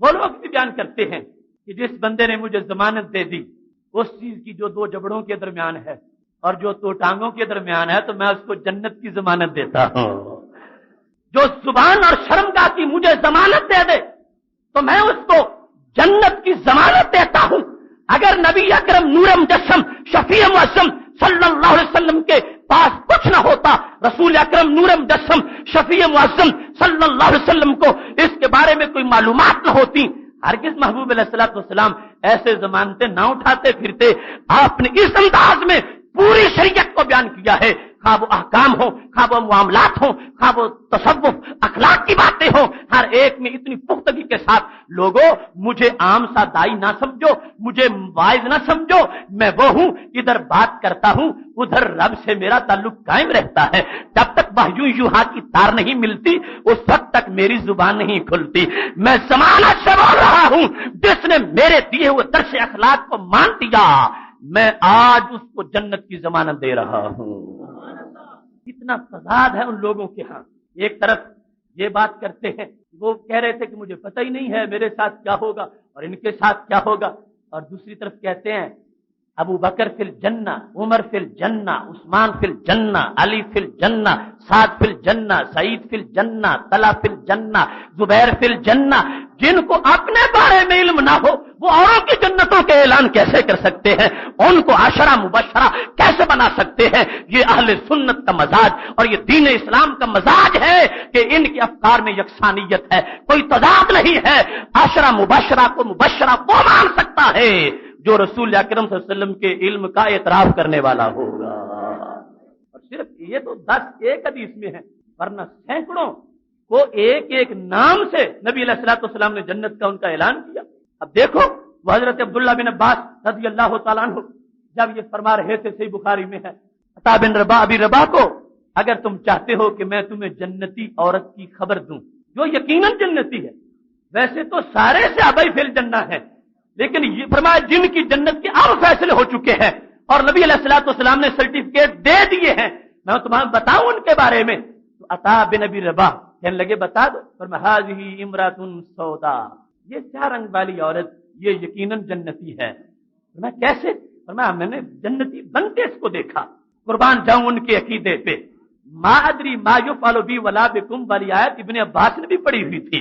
وہ لوگ بھی بیان کرتے ہیں کہ جس بندے نے مجھے ضمانت دے دی اس چیز کی جو دو جبڑوں کے درمیان ہے اور جو دو ٹانگوں کے درمیان ہے تو میں اس کو جنت کی ضمانت دیتا ہوں۔ جو زبان اور شرمگاہ کی مجھے ضمانت دے دے تو میں اس کو جنت کی ضمانت دیتا ہوں۔ اگر نبی اکرم نور مجسم شفیع معظم صلی اللہ علیہ وسلم کے پاس کچھ نہ ہوتا، رسول اکرم نور مجسم شفیع معظم صلی اللہ علیہ وسلم کو اس کے بارے میں کوئی معلومات نہ ہوتی، ہرگز محبوب علیہ الصلوۃ والسلام ایسے ضمانتیں نہ اٹھاتے پھرتے۔ آپ نے اس انداز میں پوری شریعت کو بیان کیا ہے، خواہ وہ احکام ہو، خواہ وہ معاملات ہوں، خواہ وہ تصوف اخلاق کی باتیں ہوں، ہر ایک میں اتنی پختگی کے ساتھ لوگوں مجھے عام سا دائی نہ سمجھو، مجھے واعظ نہ سمجھو، میں وہ ہوں ادھر بات کرتا ہوں ادھر رب سے میرا تعلق قائم رہتا ہے، جب تک وحی یوحا کی تار نہیں ملتی اس وقت تک میری زبان نہیں کھلتی۔ میں ضمانت سے بول رہا ہوں جس نے میرے دیے ہوئے درس اخلاق کو مان دیا میں آج اس کو جنت کی ضمانت دے رہا ہوں۔ اتنا تضاد ہے ان لوگوں کے ہاں، ایک طرف یہ بات کرتے ہیں وہ کہہ رہے تھے کہ مجھے پتہ ہی نہیں ہے میرے ساتھ کیا ہوگا اور ان کے ساتھ کیا ہوگا، اور دوسری طرف کہتے ہیں ابو بکر فی الجنہ، عمر فی الجنہ، عثمان فی الجنہ، علی فی الجنہ، سعد فی الجنہ، سعید فی الجنہ، طلحہ فی الجنہ، زبیر فی الجنہ۔ جن کو اپنے بارے میں علم نہ ہو وہ اوروں کی جنتوں کے اعلان کیسے کر سکتے ہیں، ان کو عشرہ مبشرہ کیسے بنا سکتے ہیں؟ یہ اہل سنت کا مزاج اور یہ دین اسلام کا مزاج ہے کہ ان کے افکار میں یکسانیت ہے، کوئی تضاد نہیں ہے۔ عشرہ مبشرہ کو مبشرہ وہ مان سکتا ہے جو رسول اکرم صلی اللہ علیہ وسلم کے علم کا اعتراف کرنے والا ہوگا، اور صرف یہ تو 10 ایک حدیث میں ہے، ورنہ سینکڑوں کو ایک ایک نام سے نبی علیہ الصلوۃ والسلام نے جنت کا ان کا اعلان کیا۔ اب دیکھو وہ حضرت عبداللہ بن عباس رضی اللہ تعالیٰ عنہ جب یہ فرما رہے تھے، صحیح بخاری میں ہے، عطا بن رباح ابی رباح کو اگر تم چاہتے ہو کہ میں تمہیں جنتی عورت کی خبر دوں جو یقیناً جنتی ہے، ویسے تو سارے صحابہ فی الجنہ ہیں، لیکن یہ فرمایا جن کی جنت کے اب فیصلے ہو چکے ہیں اور نبی علیہ الصلوۃ والسلام نے سرٹیفکیٹ دے دیے ہیں، میں تمہیں بتاؤں ان کے بارے میں؟ تو عطا بن ابی رباح کہنے لگے بتا دو۔ فرمایا ھذہ امرأۃ سودا، یہ سیاہ رنگ والی عورت یہ یقیناً جنتی ہے۔ فرمایا کیسے؟ فرمایا میں نے جنتی بنتے اس کو دیکھا، قربان جاؤں ان کے عقیدے پہ۔ ما ادری ما یفعل بی ولا بکم والی آیت ابن عباس نے بھی پڑھی ہوئی تھی،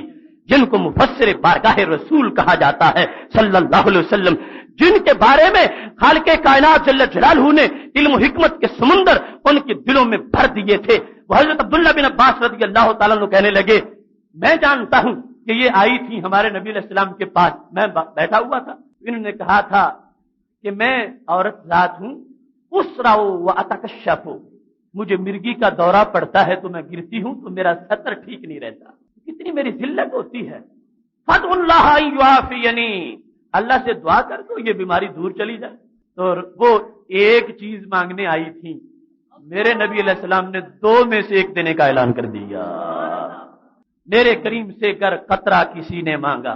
جن کو مفسر بارگاہ رسول کہا جاتا ہے صلی اللہ علیہ وسلم، جن کے بارے میں خالق کائنات جل جلالہ نے علم و حکمت کے سمندر ان کے دلوں میں بھر دیے تھے۔ وہ حضرت عبداللہ بن عباس رضی اللہ تعالیٰ عنہ کہنے لگے میں جانتا ہوں کہ یہ آئی تھی ہمارے نبی علیہ السلام کے پاس، میں بیٹھا ہوا تھا، انہوں نے کہا تھا کہ میں عورت ذات ہوں، اسرع و اتکشف، مجھے مرگی کا دورہ پڑتا ہے تو میں گرتی ہوں تو میرا سطر ٹھیک نہیں رہتا، کتنی میری ذلت ہوتی ہے۔ فدع اللہ ان یعافینی، اللہ سے دعا کر دو یہ بیماری دور چلی جائے۔ تو وہ ایک چیز مانگنے آئی تھی، میرے نبی علیہ السلام نے دو میں سے ایک دینے کا اعلان کر دیا۔ میرے کریم سے گر قطرہ کسی نے مانگا،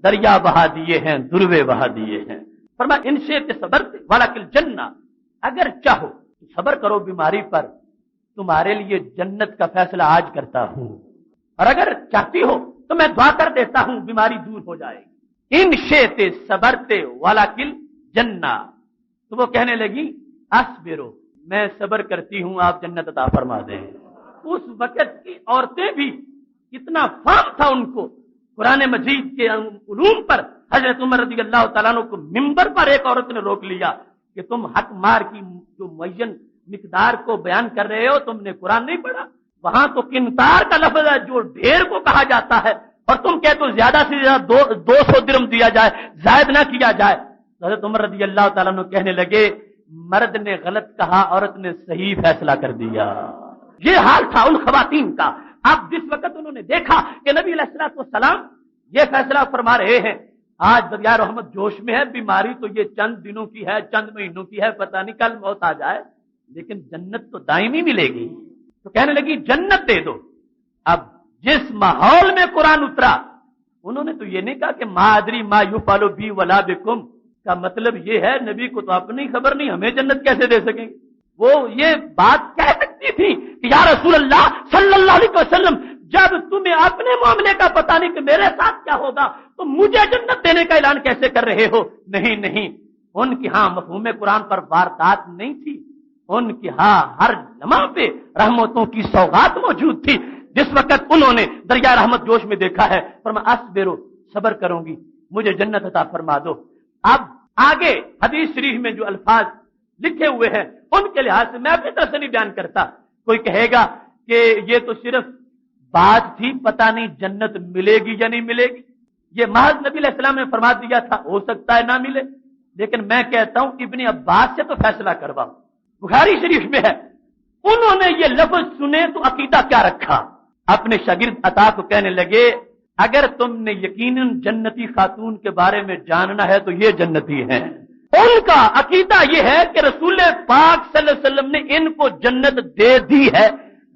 دریا بہا دیے ہیں، دروے بہا دیے ہیں۔ فرمایا ان سے صبر ولکل جنہ، اگر چاہو تو صبر کرو بیماری پر، تمہارے لیے جنت کا فیصلہ آج کرتا ہوں، اور اگر چاہتی ہو تو میں دعا کر دیتا ہوں بیماری دور ہو جائے گی۔ ان شئت صبرت ولکل جنہ، تو وہ کہنے لگی اصبرو، میں صبر کرتی ہوں، آپ جنت عطا فرما دیں۔ اس وقت کی عورتیں بھی اتنا فہم تھا ان کو قرآن مجید کے علوم پر، حضرت عمر رضی اللہ تعالیٰ عنہ کو ممبر پر ایک عورت نے روک لیا کہ تم حق مار کی جو معین مقدار کو بیان کر رہے ہو، تم نے قرآن نہیں پڑھا، وہاں تو قنطار کا لفظ ہے جو ڈھیر کو کہا جاتا ہے، اور تم کہتے ہو زیادہ سے زیادہ 200 درم دیا جائے، زائد نہ کیا جائے۔ حضرت عمر رضی اللہ تعالیٰ عنہ کہنے لگے مرد نے غلط کہا، عورت نے صحیح فیصلہ کر دیا۔ یہ حال تھا ان خواتین کا۔ اب جس وقت انہوں نے دیکھا کہ نبی علیہ الصلوۃ والسلام یہ فیصلہ فرما رہے ہیں، آج دریائے رحمت جوش میں ہے، بیماری تو یہ چند دنوں کی ہے، چند مہینوں کی ہے، پتہ نہیں کل موت آ جائے، لیکن جنت تو دائمی ملے گی۔ تو کہنے لگی جنت دے دو۔ اب جس ماحول میں قرآن اترا، انہوں نے تو یہ نہیں کہا کہ ما ادری ما یفعل بی ولا بکم، کا مطلب یہ ہے نبی کو تو اپنی خبر نہیں، ہمیں جنت کیسے دے سکیں گے؟ وہ یہ بات کہہ سکتی تھی کہ یا رسول اللہ صلی اللہ علیہ وسلم، جب تمہیں اپنے معاملے کا پتہ نہیں کہ میرے ساتھ کیا ہوگا تو مجھے جنت دینے کا اعلان کیسے کر رہے ہو؟ نہیں، ان کی ہاں مفہوم قرآن پر واردات نہیں تھی، ان کی ہاں ہر لمحہ پہ رحمتوں کی سوغات موجود تھی۔ جس وقت انہوں نے دریا رحمت جوش میں دیکھا ہے، فرمایا اصبرو، صبر کروں گی، مجھے جنت عطا فرما دو۔ اب آگے حدیث شریف میں جو الفاظ لکھے ہوئے ہیں ان کے لحاظ سے میں اپنی طرف سے نہیں بیان کرتا۔ کوئی کہے گا کہ یہ تو صرف بات تھی، پتہ نہیں جنت ملے گی یا نہیں ملے گی، یہ محض نبی علیہ السلام نے فرما دیا تھا، ہو سکتا ہے نہ ملے، لیکن میں کہتا ہوں ابن عباس سے تو فیصلہ کرواؤ، بخاری شریف میں ہے، انہوں نے یہ لفظ سنے تو عقیدہ کیا رکھا، اپنے شاگرد عطا کو کہنے لگے اگر تم نے یقیناً جنتی خاتون کے بارے میں جاننا ہے تو یہ جنتی ہیں۔ ان کا عقیدہ یہ ہے کہ رسول پاک صلی اللہ علیہ وسلم نے ان کو جنت دے دی ہے،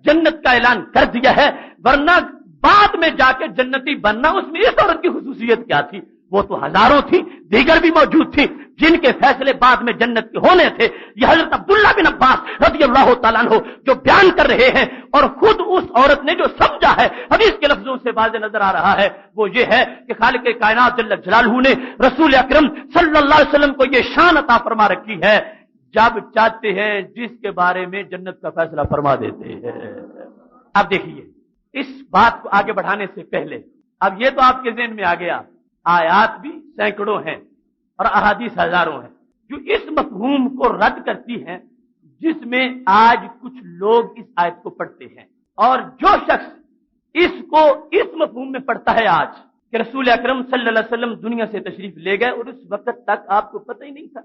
جنت کا اعلان کر دیا ہے، ورنہ بعد میں جا کے جنتی بننا، اس میں اس عورت کی خصوصیت کیا تھی؟ وہ تو ہزاروں تھی، دیگر بھی موجود تھی جن کے فیصلے بعد میں جنت کے ہونے تھے۔ یہ حضرت عبداللہ بن عباس رضی اللہ تعالیٰ عنہ جو بیان کر رہے ہیں، اور خود اس عورت نے جو سمجھا ہے حدیث کے لفظوں سے واضح نظر آ رہا ہے، وہ یہ ہے کہ خالق کائنات جل جلالہ نے رسول اکرم صلی اللہ علیہ وسلم کو یہ شان عطا فرما رکھی ہے، جب چاہتے ہیں جس کے بارے میں جنت کا فیصلہ فرما دیتے ہیں۔ اب دیکھیے اس بات کو آگے بڑھانے سے پہلے اب یہ تو آپ کے ذہن میں آ گیا، آیات بھی سینکڑوں ہیں اور احادیث ہزاروں ہیں جو اس مفہوم کو رد کرتی ہیں، جس میں آج کچھ لوگ اس آیت کو پڑھتے ہیں، اور جو شخص اس کو اس مفہوم میں پڑھتا ہے آج کہ رسول اکرم صلی اللہ علیہ وسلم دنیا سے تشریف لے گئے اور اس وقت تک آپ کو پتہ ہی نہیں تھا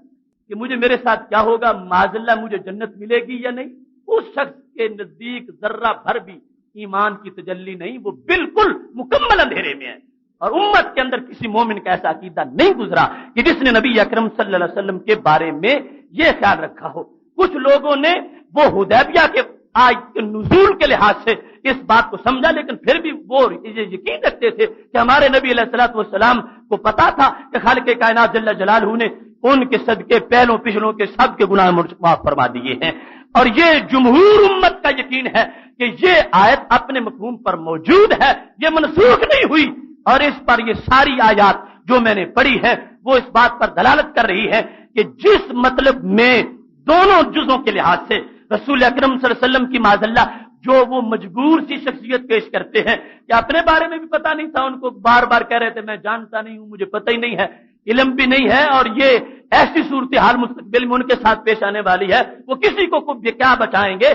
کہ مجھے میرے ساتھ کیا ہوگا، معاذ اللہ مجھے جنت ملے گی یا نہیں، اس شخص کے نزدیک ذرہ بھر بھی ایمان کی تجلی نہیں، وہ بالکل مکمل اندھیرے میں ہے۔ اور امت کے اندر کسی مومن کا ایسا عقیدہ نہیں گزرا کہ جس نے نبی اکرم صلی اللہ علیہ وسلم کے بارے میں یہ خیال رکھا ہو۔ کچھ لوگوں نے وہ حدیبیہ کے آیت کے نزول کے لحاظ سے اس بات کو سمجھا، لیکن پھر بھی وہ یہ یقین رکھتے تھے کہ ہمارے نبی علیہ الصلوۃ والسلام کو پتا تھا کہ خالق کائنات جل جلالہ نے ان کے صدقے پہلوں پچھلوں کے سب کے گناہ معاف فرما دیے ہیں۔ اور یہ جمہور امت کا یقین ہے کہ یہ آیت اپنے مفہوم پر موجود ہے، یہ منسوخ نہیں ہوئی، اور اس پر یہ ساری آیات جو میں نے پڑھی ہے وہ اس بات پر دلالت کر رہی ہے کہ جس مطلب میں دونوں جزوں کے لحاظ سے رسول اکرم صلی اللہ علیہ وسلم کی معاذ اللہ جو وہ مجبور سی شخصیت پیش کرتے ہیں کہ اپنے بارے میں بھی پتہ نہیں تھا، ان کو بار بار کہہ رہے تھے میں جانتا نہیں ہوں، مجھے پتہ ہی نہیں ہے، علم بھی نہیں ہے، اور یہ ایسی صورتحال مستقبل میں ان کے ساتھ پیش آنے والی ہے، وہ کسی کو کیا بچائیں گے۔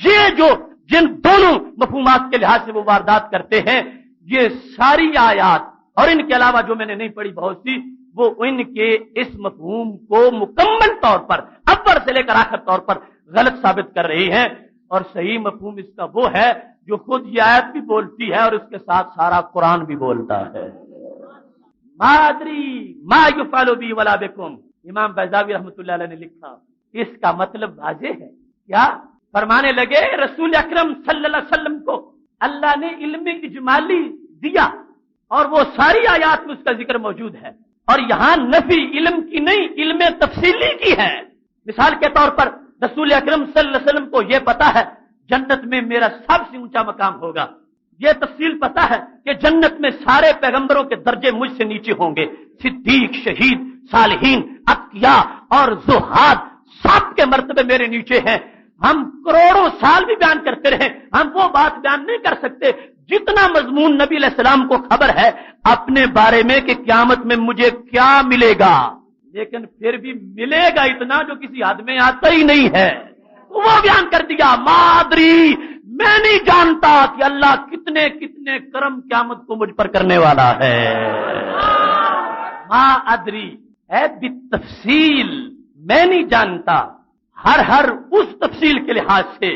یہ جو جن دونوں مفہومات کے لحاظ سے وہ واردات کرتے ہیں، یہ ساری آیات اور ان کے علاوہ جو میں نے نہیں پڑھی بہت سی، وہ ان کے اس مفہوم کو مکمل طور پر اول سے لے کر آخر طور پر غلط ثابت کر رہی ہیں، اور صحیح مفہوم اس کا وہ ہے جو خود یہ آیت بھی بولتی ہے اور اس کے ساتھ سارا قرآن بھی بولتا ہے۔ ما ادری ما یفعل بی ولا بکم، امام بیضاوی رحمۃ اللہ علیہ نے لکھا، اس کا مطلب واضح ہے۔ کیا فرمانے لگے؟ رسول اکرم صلی اللہ علیہ وسلم کو اللہ نے علم اجمالی دیا اور وہ ساری آیات میں اس کا ذکر موجود ہے، اور یہاں نفی علم کی نہیں، علم تفصیلی کی ہے۔ مثال کے طور پر رسول اکرم صلی اللہ علیہ وسلم کو یہ پتا ہے جنت میں میرا سب سے اونچا مقام ہوگا، یہ تفصیل پتا ہے کہ جنت میں سارے پیغمبروں کے درجے مجھ سے نیچے ہوں گے، صدیق، شہید، صالحین، اتقیاء اور زہاد سب کے مرتبے میرے نیچے ہیں۔ ہم کروڑوں سال بھی بیان کرتے رہے، ہم وہ بات بیان نہیں کر سکتے جتنا مضمون نبی علیہ السلام کو خبر ہے اپنے بارے میں کہ قیامت میں مجھے کیا ملے گا، لیکن پھر بھی ملے گا اتنا جو کسی حد میں آتا ہی نہیں ہے، وہ بیان کر دیا۔ مادری، میں نہیں جانتا کہ اللہ کتنے کتنے کرم قیامت کو مجھ پر کرنے والا ہے۔ ما ادری ہے بالتفصیل، میں نہیں جانتا، ہر اس تفصیل کے لحاظ سے،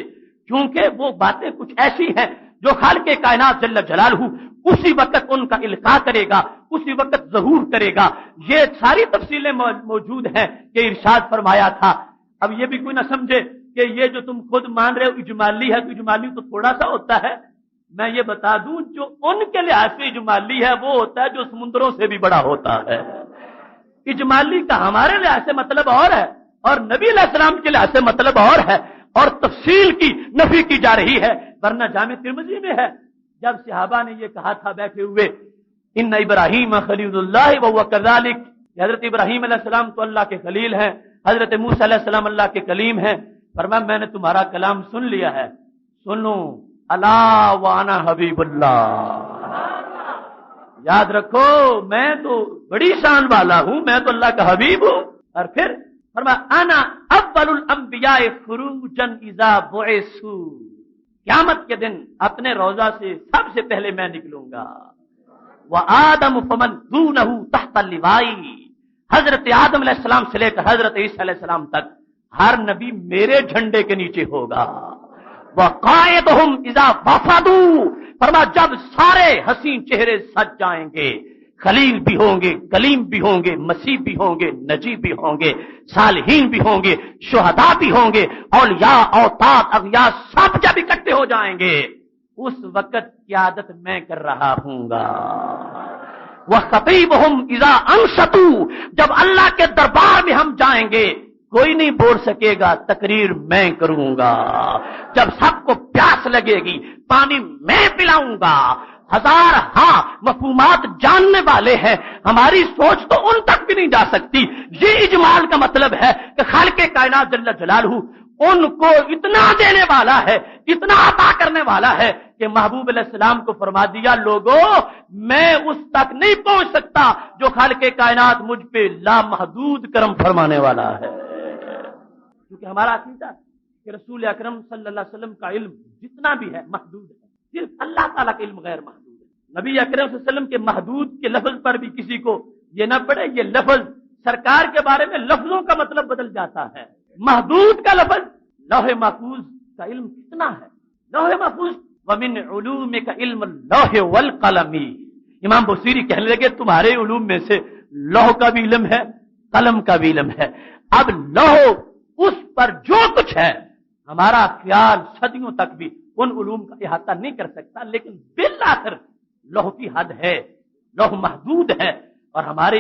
کیونکہ وہ باتیں کچھ ایسی ہیں جو خالق کائنات جل جلالہ اسی وقت ان کا القاء کرے گا، اسی وقت ظہور کرے گا۔ یہ ساری تفصیلیں موجود ہیں کہ ارشاد فرمایا تھا۔ اب یہ بھی کوئی نہ سمجھے کہ یہ جو تم خود مان رہے ہو اجمالی ہے، تو اجمالی تو تھوڑا سا ہوتا ہے۔ میں یہ بتا دوں جو ان کے لحاظ سے اجمالی ہے وہ ہوتا ہے جو سمندروں سے بھی بڑا ہوتا ہے۔ اجمالی کا ہمارے لحاظ سے مطلب اور ہے، اور نبی علیہ السلام کے لحاظ سے مطلب اور ہے، اور تفصیل کی نفی کی جا رہی ہے، ورنہ جامع ترمذی میں ہے جب صحابہ نے یہ کہا تھا بیٹھے ہوئے، ان ابراہیم خلیل اللہ وهو كذلك، حضرت ابراہیم علیہ السلام تو اللہ کے خلیل ہیں، حضرت موسیٰ علیہ السلام اللہ کے کلیم ہیں، فرمایا میں نے تمہارا کلام سن لیا ہے، سنو الا وانا حبیب اللہ، یاد رکھو میں تو بڑی شان والا ہوں، میں تو اللہ کا حبیب ہوں۔ اور پھر فرمایا انا اول الانبیاء خروجا اذا بعثوا، قیامت کے دن اپنے روضہ سے سب سے پہلے میں نکلوں گا۔ وآدم فمن دونہ تحت اللواء، حضرت آدم علیہ السلام سے لے کر حضرت عیسیٰ علیہ السلام تک ہر نبی میرے جھنڈے کے نیچے ہوگا۔ وقائدہم اذا وفدوا، فرمایا جب سارے حسین چہرے سج جائیں گے، خلیل بھی ہوں گے، کلیم بھی ہوں گے، مسیح بھی ہوں گے، نجی بھی ہوں گے، صالحین بھی ہوں گے، شہداء بھی ہوں گے، اولیاء، اوتاد، اغیاء سب جب اکٹھے ہو جائیں گے، اس وقت قیادت میں کر رہا ہوں گا۔ وَخَطِيبُهُمْ إِذَا أَنصَتُوا، جب اللہ کے دربار میں ہم جائیں گے کوئی نہیں بول سکے گا، تقریر میں کروں گا۔ جب سب کو پیاس لگے گی پانی میں پلاؤں گا۔ ہزار مفہومات جاننے والے ہیں، ہماری سوچ تو ان تک بھی نہیں جا سکتی۔ یہ اجمال کا مطلب ہے کہ خالق کائنات جل جلالہ ان کو اتنا دینے والا ہے، اتنا عطا کرنے والا ہے کہ محبوب علیہ السلام کو فرما دیا لوگوں میں اس تک نہیں پہنچ سکتا جو خالق کائنات مجھ پہ لامحدود کرم فرمانے والا ہے۔ کیونکہ ہمارا عقیدہ کہ رسول اکرم صلی اللہ علیہ وسلم کا علم جتنا بھی ہے محدود ہے، صرف اللہ تعالیٰ کا علم غیر محدود ہے۔ نبی اکرم صلی اللہ علیہ وسلم کے محدود کے لفظ پر بھی کسی کو یہ نہ پڑے یہ لفظ سرکار کے بارے میں لفظوں کا مطلب بدل جاتا ہے۔ محدود کا لفظ لوح محفوظ کا علم کتنا ہے؟ لوح محفوظ ومن علومک علم اللوح والقلم، امام بصیری کہنے لگے تمہارے علوم میں سے لوح کا بھی علم ہے، قلم کا بھی علم ہے. اب لوح اس پر جو کچھ ہے ہمارا خیال صدیوں تک بھی ان علوم کا احاطہ نہیں کر سکتا، لیکن بالآخر لوح کی حد ہے، لوح محدود ہے، اور ہمارے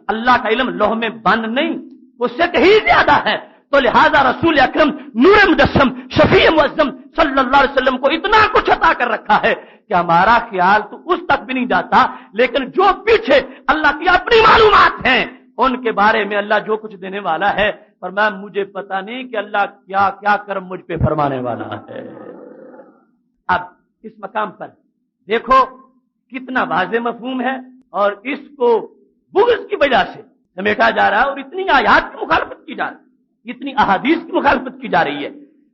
اللہ کا علم لوح میں بند نہیں، اس سے کہیں زیادہ ہے. تو لہذا رسول اکرم نور مجسم شفیع معظم صلی اللہ علیہ وسلم کو اتنا کچھ عطا کر رکھا ہے کہ ہمارا خیال تو اس تک بھی نہیں جاتا، لیکن جو پیچھے اللہ کی اپنی معلومات ہیں ان کے بارے میں اللہ جو کچھ دینے والا ہے، فرمایا مجھے پتا نہیں کہ اللہ کیا کیا کرم مجھ پہ فرمانے والا ہے. اب اس مقام پر دیکھو کتنا واضح مفہوم ہے، اور اس کو بغض کی وجہ سے سمیٹا جا رہا ہے، اور اتنی آیات کی مخالفت کی جا رہی ہے، اتنی احادیث کی مخالفت کی جا رہی ہے.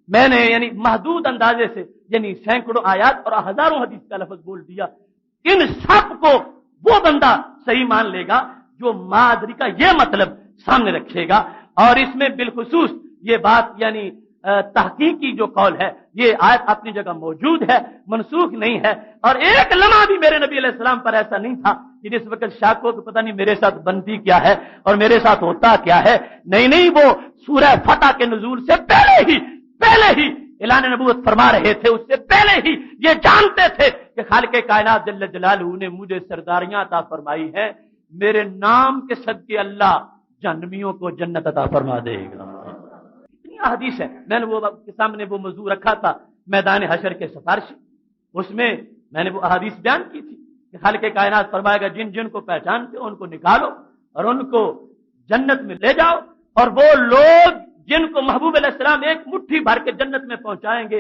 میں نے یعنی محدود اندازے سے یعنی سینکڑوں آیات اور ہزاروں حدیث کا لفظ بول دیا. ان سب کو وہ بندہ صحیح مان لے گا جو مادری کا یہ مطلب سامنے رکھے گا. اور اس میں بالخصوص یہ بات یعنی تحقیقی جو قول ہے، یہ آیت اپنی جگہ موجود ہے، منسوخ نہیں ہے. اور ایک لمحہ بھی میرے نبی علیہ السلام پر ایسا نہیں تھا کہ جس وقت شک ہو کہ پتہ نہیں میرے ساتھ بنتی کیا ہے اور میرے ساتھ ہوتا کیا ہے. نہیں، وہ سورہ فتح کے نزول سے پہلے ہی اعلان نبوت فرما رہے تھے. اس سے پہلے ہی یہ جانتے تھے کہ خالق کائنات جل جلالہ نے مجھے سرداریاں عطا فرمائی ہیں، میرے نام کے صدقے اللہ جہنمیوں کو جنت عطا فرما دے گا. اتنی حدیث ہے. میں نے وہ کے سامنے وہ موضوع رکھا تھا میدان حشر کے سفارشی، اس میں میں نے وہ احادیث بیان کی تھی کہ خالق کائنات فرمائے گا جن جن کو پہچانتے ہو ان کو نکالو اور ان کو جنت میں لے جاؤ، اور وہ لوگ جن کو محبوب علیہ السلام ایک مٹھی بھر کے جنت میں پہنچائیں گے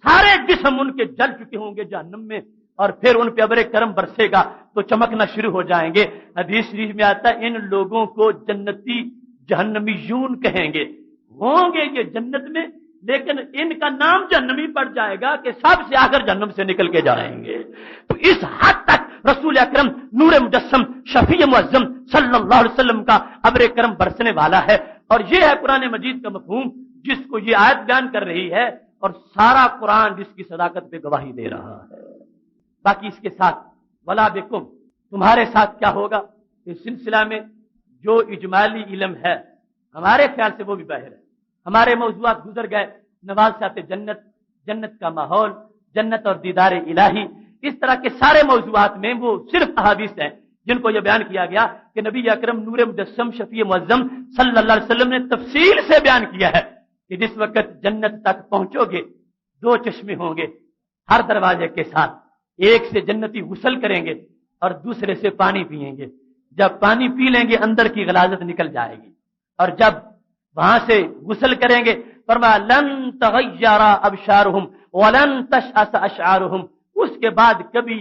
سارے جسم ان کے جل چکے ہوں گے جہنم میں، اور پھر ان پہ ابر کرم برسے گا تو چمکنا شروع ہو جائیں گے. حدیث شریف میں آتا ہے ان لوگوں کو جنتی جہنمیون کہیں گے. ہوں گے یہ جنت میں لیکن ان کا نام جہنمی پڑ جائے گا کہ سب سے آخر جہنم سے نکل کے جائیں گے. تو اس حد تک رسول اکرم نور مجسم شفیع معظم صلی اللہ علیہ وسلم کا ابر کرم برسنے والا ہے. اور یہ ہے قرآن مجید کا مفہوم جس کو یہ آیت بیان کر رہی ہے، اور سارا قرآن جس کی صداقت پہ گواہی دے رہا ہے. باقی اس کے ساتھ ولا بکم، تمہارے ساتھ کیا ہوگا اس سلسلہ میں جو اجمالی علم ہے ہمارے خیال سے وہ بھی باہر ہے. ہمارے موضوعات گزر گئے، نوازشات جنت، جنت کا ماحول، جنت اور دیدار الہی، اس طرح کے سارے موضوعات میں وہ صرف احادیث ہیں جن کو یہ بیان کیا گیا کہ نبی اکرم نور مجسم شفیع معظم صلی اللہ علیہ وسلم نے تفصیل سے بیان کیا ہے کہ جس وقت جنت تک پہنچو گے 2 چشمے ہوں گے ہر دروازے کے ساتھ. ایک سے جنتی غسل کریں گے اور دوسرے سے پانی پئیں گے. جب پانی پی لیں گے اندر کی غلاظت نکل جائے گی، اور جب وہاں سے غسل کریں گے فرمایا لن تغیر ابشارہم ولن تشأس اشعارہم، اس کے بعد کبھی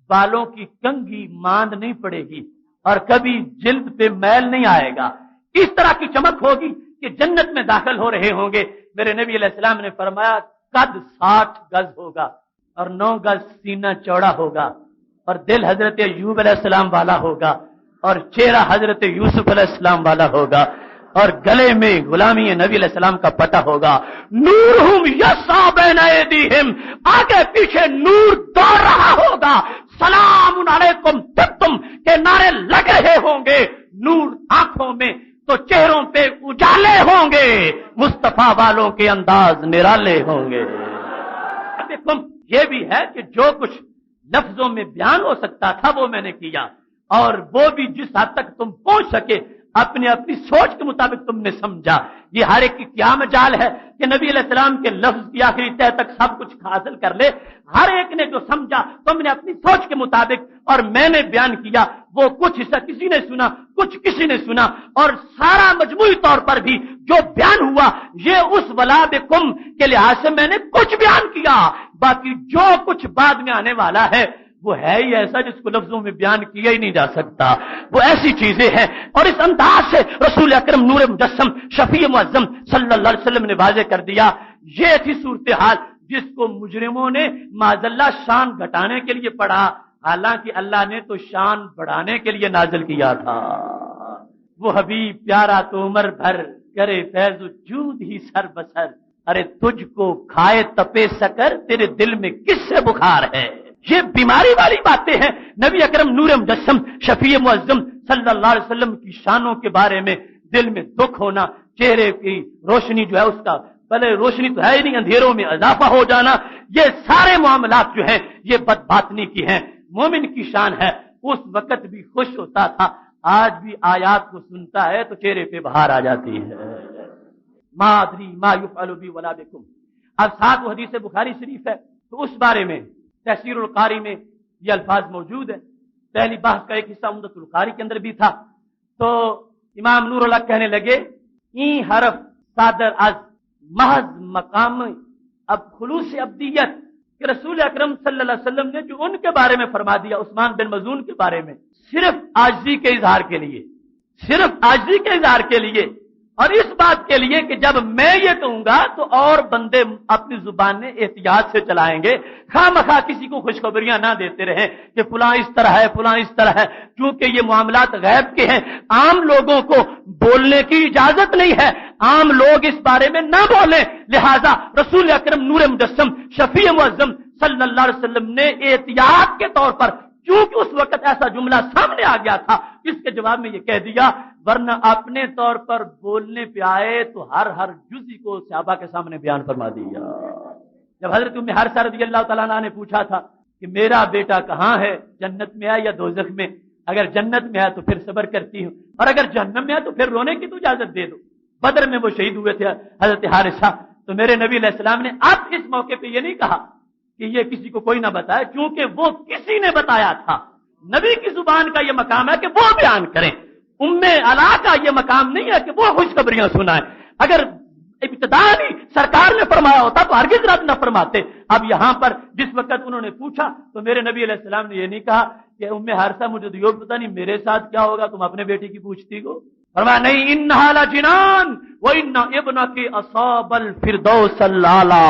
بالوں کی کنگھی ماند نہیں پڑے گی اور کبھی جلد پہ میل نہیں آئے گا. اس طرح کی چمک ہوگی کہ جنت میں داخل ہو رہے ہوں گے. میرے نبی علیہ السلام نے فرمایا قد 60 گز ہوگا اور 9 گز سینہ چوڑا ہوگا، اور دل حضرت ایوب علیہ السلام والا ہوگا، اور چہرہ حضرت یوسف علیہ السلام والا ہوگا، اور گلے میں غلامی نبی علیہ السلام کا پٹا ہوگا. نورہم یسعی بین ایدیہم، آگے پیچھے نور دوڑ رہا ہوگا. سلام علیکم طبتم کے نعرے لگ رہے ہوں گے. نور آنکھوں میں تو چہروں پہ اجالے ہوں گے، مصطفیٰ والوں کے انداز نرالے ہوں گے. یہ بھی ہے کہ جو کچھ لفظوں میں بیان ہو سکتا تھا وہ میں نے کیا، اور وہ بھی جس حد تک تم پہنچ سکے اپنی سوچ کے مطابق تم نے سمجھا. یہ ہر ایک کی کیا مجال ہے کہ نبی علیہ السلام کے لفظ کی آخری تہ تک سب کچھ حاصل کر لے. ہر ایک نے جو سمجھا تم نے اپنی سوچ کے مطابق، اور میں نے بیان کیا وہ کچھ حصہ کسی نے سنا کچھ کسی نے سنا، اور سارا مجموعی طور پر بھی جو بیان ہوا یہ اس ولا بکم کے لحاظ سے میں نے کچھ بیان کیا. باقی جو کچھ بعد میں آنے والا ہے وہ ہے ہی ایسا جس کو لفظوں میں بیان کیا ہی نہیں جا سکتا. وہ ایسی چیزیں ہیں، اور اس انداز سے رسول اکرم نور مجسم شفیع معظم صلی اللہ علیہ وسلم نے واضح کر دیا. یہ تھی صورتحال جس کو مجرموں نے معاذ اللہ شان گھٹانے کے لیے پڑھا، حالانکہ اللہ نے تو شان بڑھانے کے لیے نازل کیا تھا. وہ حبیب پیارا تو عمر بھر کرے فیض و جود ہی سر بسر، ارے تجھ کو کھائے تپے سکر تیرے دل میں کس سے بخار ہے. یہ بیماری والی باتیں ہیں۔ نبی اکرم نور مجسم شفیع معظم صلی اللہ علیہ وسلم کی شانوں کے بارے میں دل میں دکھ ہونا، چہرے کی روشنی جو ہے اس کا بھلے روشنی تو ہے ہی نہیں، اندھیروں میں اضافہ ہو جانا، یہ سارے معاملات جو ہیں یہ بد باطنی کی ہیں۔ مومن کی شان ہے اس وقت بھی خوش ہوتا تھا، آج بھی آیات کو سنتا ہے تو چہرے پہ بہار آ جاتی ہے۔ ما ادری ما یفعل بی ولا بکم۔ اب ساتھ وہ حدیث بخاری شریف ہے تو اس بارے میں تفسیر القاری میں یہ الفاظ موجود ہیں۔ پہلی بحث کا ایک حصہ عمدۃ القاری کے اندر بھی تھا، تو امام نور اللہ کہنے لگے این حرف صادر از محض مقام اب خلوص ابدیت کہ رسول اکرم صلی اللہ علیہ وسلم نے جو ان کے بارے میں فرما دیا، عثمان بن مظعون کے بارے میں، صرف عاجزی کے اظہار کے لیے، صرف عاجزی کے اظہار کے لیے، اور اس بات کے لیے کہ جب میں یہ کہوں گا تو اور بندے اپنی زبانیں احتیاط سے چلائیں گے، خواہ مخواہ کسی کو خوشخبریاں نہ دیتے رہیں کہ فلاں اس طرح ہے فلاں اس طرح ہے، کیونکہ یہ معاملات غیب کے ہیں، عام لوگوں کو بولنے کی اجازت نہیں ہے، عام لوگ اس بارے میں نہ بولیں، لہذا رسول اکرم نور مجسم شفیع معظم صلی اللہ علیہ وسلم نے احتیاط کے طور پر، چونکہ اس وقت ایسا جملہ سامنے آ گیا تھا، اس کے جواب میں یہ کہہ دیا، ورنہ اپنے طور پر بولنے پہ آئے تو ہر جزئی کو صحابہ کے سامنے بیان فرما دیا۔ جب حضرت ام حارثہ رضی اللہ تعالیٰ عنہ نے پوچھا تھا کہ میرا بیٹا کہاں ہے، جنت میں ہے یا دوزخ میں؟ اگر جنت میں ہے تو پھر صبر کرتی ہوں، اور اگر جہنم میں ہے تو پھر رونے کی تو اجازت دے دو۔ بدر میں وہ شہید ہوئے تھے حضرت حارثہ، تو میرے نبی علیہ السلام نے اب اس موقع پہ یہ نہیں کہا کہ یہ کسی کو کوئی نہ بتائے، چونکہ وہ کسی نے بتایا تھا، نبی کی زبان کا یہ مقام ہے کہ وہ بیان کریں، ام علا کا یہ مقام نہیں ہے کہ وہ خوشخبریاں سنائیں۔ اگر ابتدائی سرکار نے فرمایا ہوتا تو ہرگز رد نہ فرماتے۔ اب یہاں پر جس وقت انہوں نے پوچھا تو میرے نبی علیہ السلام نے یہ نہیں کہا کہ ام حارثہ مجھے تو یہ پتہ نہیں میرے ساتھ کیا ہوگا، تم اپنے بیٹی کی پوچھتی ہو۔ فرمایا نہیں، انہا لجنان وان ابنک اصاب الفردوس الاعلی۔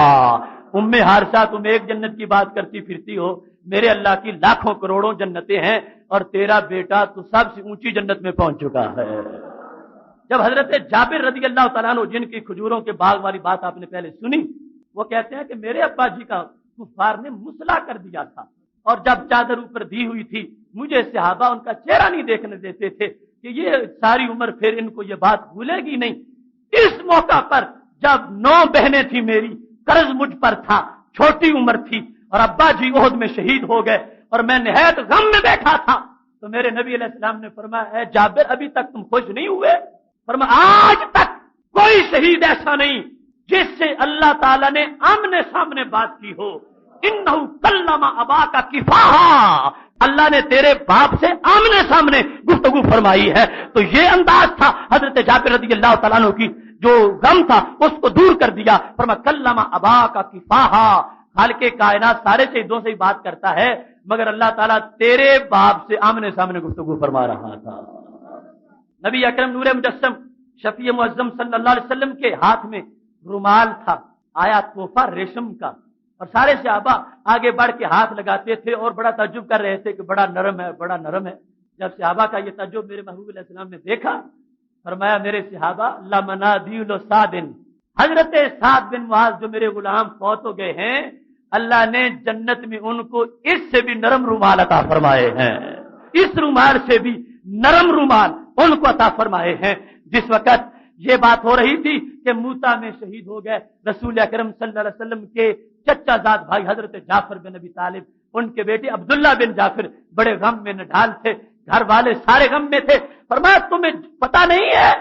ام حارثہ تم ایک جنت کی بات کرتی پھرتی ہو، میرے اللہ کی لاکھوں کروڑوں جنتیں ہیں اور تیرا بیٹا تو سب سے اونچی جنت میں پہنچ چکا ہے۔ جب حضرت جابر رضی اللہ تعالیٰ عنہ جن کی کھجوروں کے باغ والی بات آپ نے پہلے سنی، وہ کہتے ہیں کہ میرے ابا جی کا کفار نے مسلح کر دیا تھا، اور جب چادر اوپر دی ہوئی تھی مجھے صحابہ ان کا چہرہ نہیں دیکھنے دیتے تھے کہ یہ ساری عمر پھر ان کو یہ بات بھولے گی نہیں۔ اس موقع پر جب 9 بہنیں تھیں میری، قرض مجھ پر تھا، چھوٹی عمر تھی، اور ابا جی احد میں شہید ہو گئے اور میں نہایت غم میں بیٹھا تھا، تو میرے نبی علیہ السلام نے فرمایا اے جابر ابھی تک تم خوش نہیں ہوئے؟ فرمایا آج تک کوئی شہید ایسا نہیں جس سے اللہ تعالیٰ نے آمنے سامنے بات کی ہو۔ انہو کلم اباک کفاحا، اللہ نے تیرے باپ سے آمنے سامنے گفتگو فرمائی ہے۔ تو یہ انداز تھا حضرت جابر رضی اللہ تعالیٰ عنہ کی، جو غم تھا اس کو دور کر دیا۔ فرمایا کلم اباک کفاحا، خالق کائنات سارے شہیدوں سے ہی بات کرتا ہے، مگر اللہ تعالیٰ تیرے باپ سے آمنے سامنے گفتگو فرما رہا تھا۔ نبی اکرم نور مجسم شفیع معظم صلی اللہ علیہ وسلم کے ہاتھ میں رومال تھا، آیا تحفہ ریشم کا، اور سارے صحابہ آگے بڑھ کے ہاتھ لگاتے تھے اور بڑا تعجب کر رہے تھے کہ بڑا نرم ہے بڑا نرم ہے۔ جب صحابہ کا یہ تعجب میرے محبوب علیہ السلام نے دیکھا، فرمایا میرے صحابہ لمنادیل سعد، حضرت سعد بن معاذ جو میرے غلام فوت ہو گئے ہیں، اللہ نے جنت میں ان کو اس سے بھی نرم رومال عطا فرمائے ہیں، اس رومال سے بھی نرم رومال ان کو عطا فرمائے ہیں۔ جس وقت یہ بات ہو رہی تھی کہ موتا میں شہید ہو گئے رسول اکرم صلی اللہ علیہ وسلم کے چچا زاد بھائی حضرت جعفر بن ابی طالب، ان کے بیٹے عبداللہ بن جعفر بڑے غم میں نڈھال تھے، گھر والے سارے غم میں تھے۔ فرمایا تمہیں پتہ نہیں ہے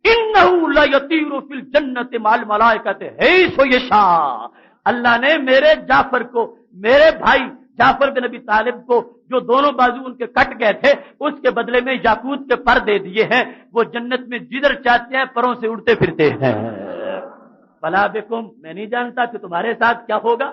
انہ لیطیر فی الجنت مع الملائکۃ حیث یشاء، اللہ نے میرے جعفر کو، میرے بھائی جعفر بن ابی طالب کو جو دونوں بازو ان کے کٹ گئے تھے اس کے بدلے میں یاقوت کے پر دے دیے ہیں، وہ جنت میں جدھر چاہتے ہیں پروں سے اڑتے پھرتے ہیں۔ بلا بکم، میں نہیں جانتا کہ تمہارے ساتھ کیا ہوگا۔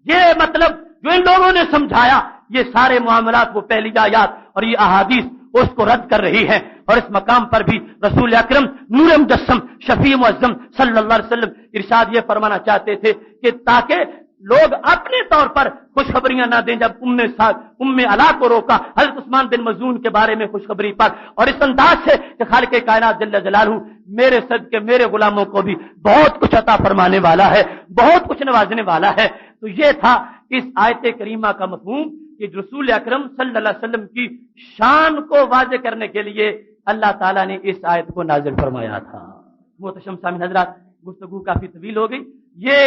یہ مطلب جو ان لوگوں نے سمجھایا، یہ سارے معاملات وہ پہلی آیات اور یہ احادیث اس کو رد کر رہی ہے، اور اس مقام پر بھی رسول اکرم نور مجسم شفیع معظم صلی اللہ علیہ وسلم ارشاد یہ فرمانا چاہتے تھے کہ تاکہ لوگ اپنے طور پر خوشخبریاں نہ دیں۔ جب ام علا کو روکا حضرت عثمان بن مظعون کے بارے میں خوشخبری پر، اور اس انداز سے کہ خالق کائنات جل جلالہ میرے صدقے میرے غلاموں کو بھی بہت کچھ عطا فرمانے والا ہے، بہت کچھ نوازنے والا ہے۔ تو یہ تھا اس آیت کریمہ کا مفہوم کہ رسول اکرم صلی اللہ علیہ وسلم کی شان کو واضح کرنے کے لیے اللہ تعالیٰ نے اس آیت کو نازل فرمایا تھا۔ محتشم سامعین حضرات، گفتگو کافی طویل ہو گئی، یہ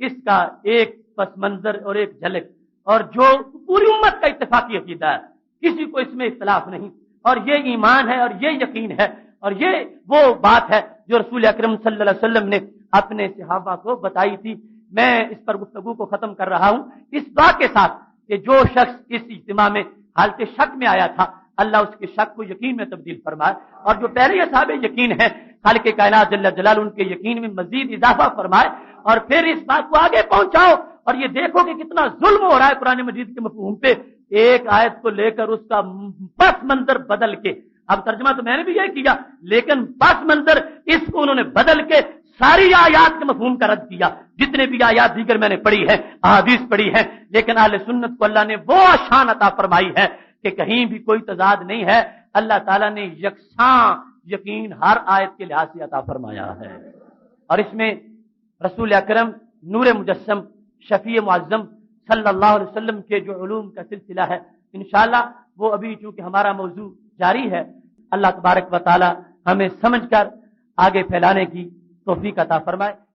اس کا ایک پس منظر اور ایک جھلک، اور جو پوری امت کا اتفاقی عقیدہ ہے، کسی کو اس میں اختلاف نہیں، اور یہ ایمان ہے اور یہ یقین ہے، اور یہ وہ بات ہے جو رسول اکرم صلی اللہ علیہ وسلم نے اپنے صحابہ کو بتائی تھی۔ میں اس پر گفتگو کو ختم کر رہا ہوں اس بات کے ساتھ کہ جو شخص اس اجتماع میں حالت شک میں آیا تھا، اللہ اس کے شک کو یقین میں تبدیل فرمائے، اور جو پہلے اصحاب یقین ہیں خالق کائنات جل جلالہ ان کے یقین میں مزید اضافہ فرمائے، اور پھر اس بات کو آگے پہنچاؤ، اور یہ دیکھو کہ کتنا ظلم ہو رہا ہے قرآن مجید کے مفہوم پہ، ایک آیت کو لے کر اس کا پس منظر بدل کے، اب ترجمہ تو میں نے بھی یہ کیا، لیکن پس منظر اس کو انہوں نے بدل کے ساری آیات کے مفہوم کا رد کیا۔ جتنے بھی آیات دیگر میں نے پڑھی ہے، احادیث پڑھی ہے، لیکن اہل سنت کو اللہ نے وہ شان عطا فرمائی ہے کہ کہیں بھی کوئی تضاد نہیں ہے، اللہ تعالیٰ نے یکساں یقین ہر آیت کے لحاظ سے عطا فرمایا ہے، اور اس میں رسول اکرم نور مجسم شفیع معظم صلی اللہ علیہ وسلم کے جو علوم کا سلسلہ ہے، انشاءاللہ وہ ابھی چونکہ ہمارا موضوع جاری ہے، اللہ تبارک و تعالی ہمیں سمجھ کر آگے پھیلانے کی توفیق عطا فرمائے۔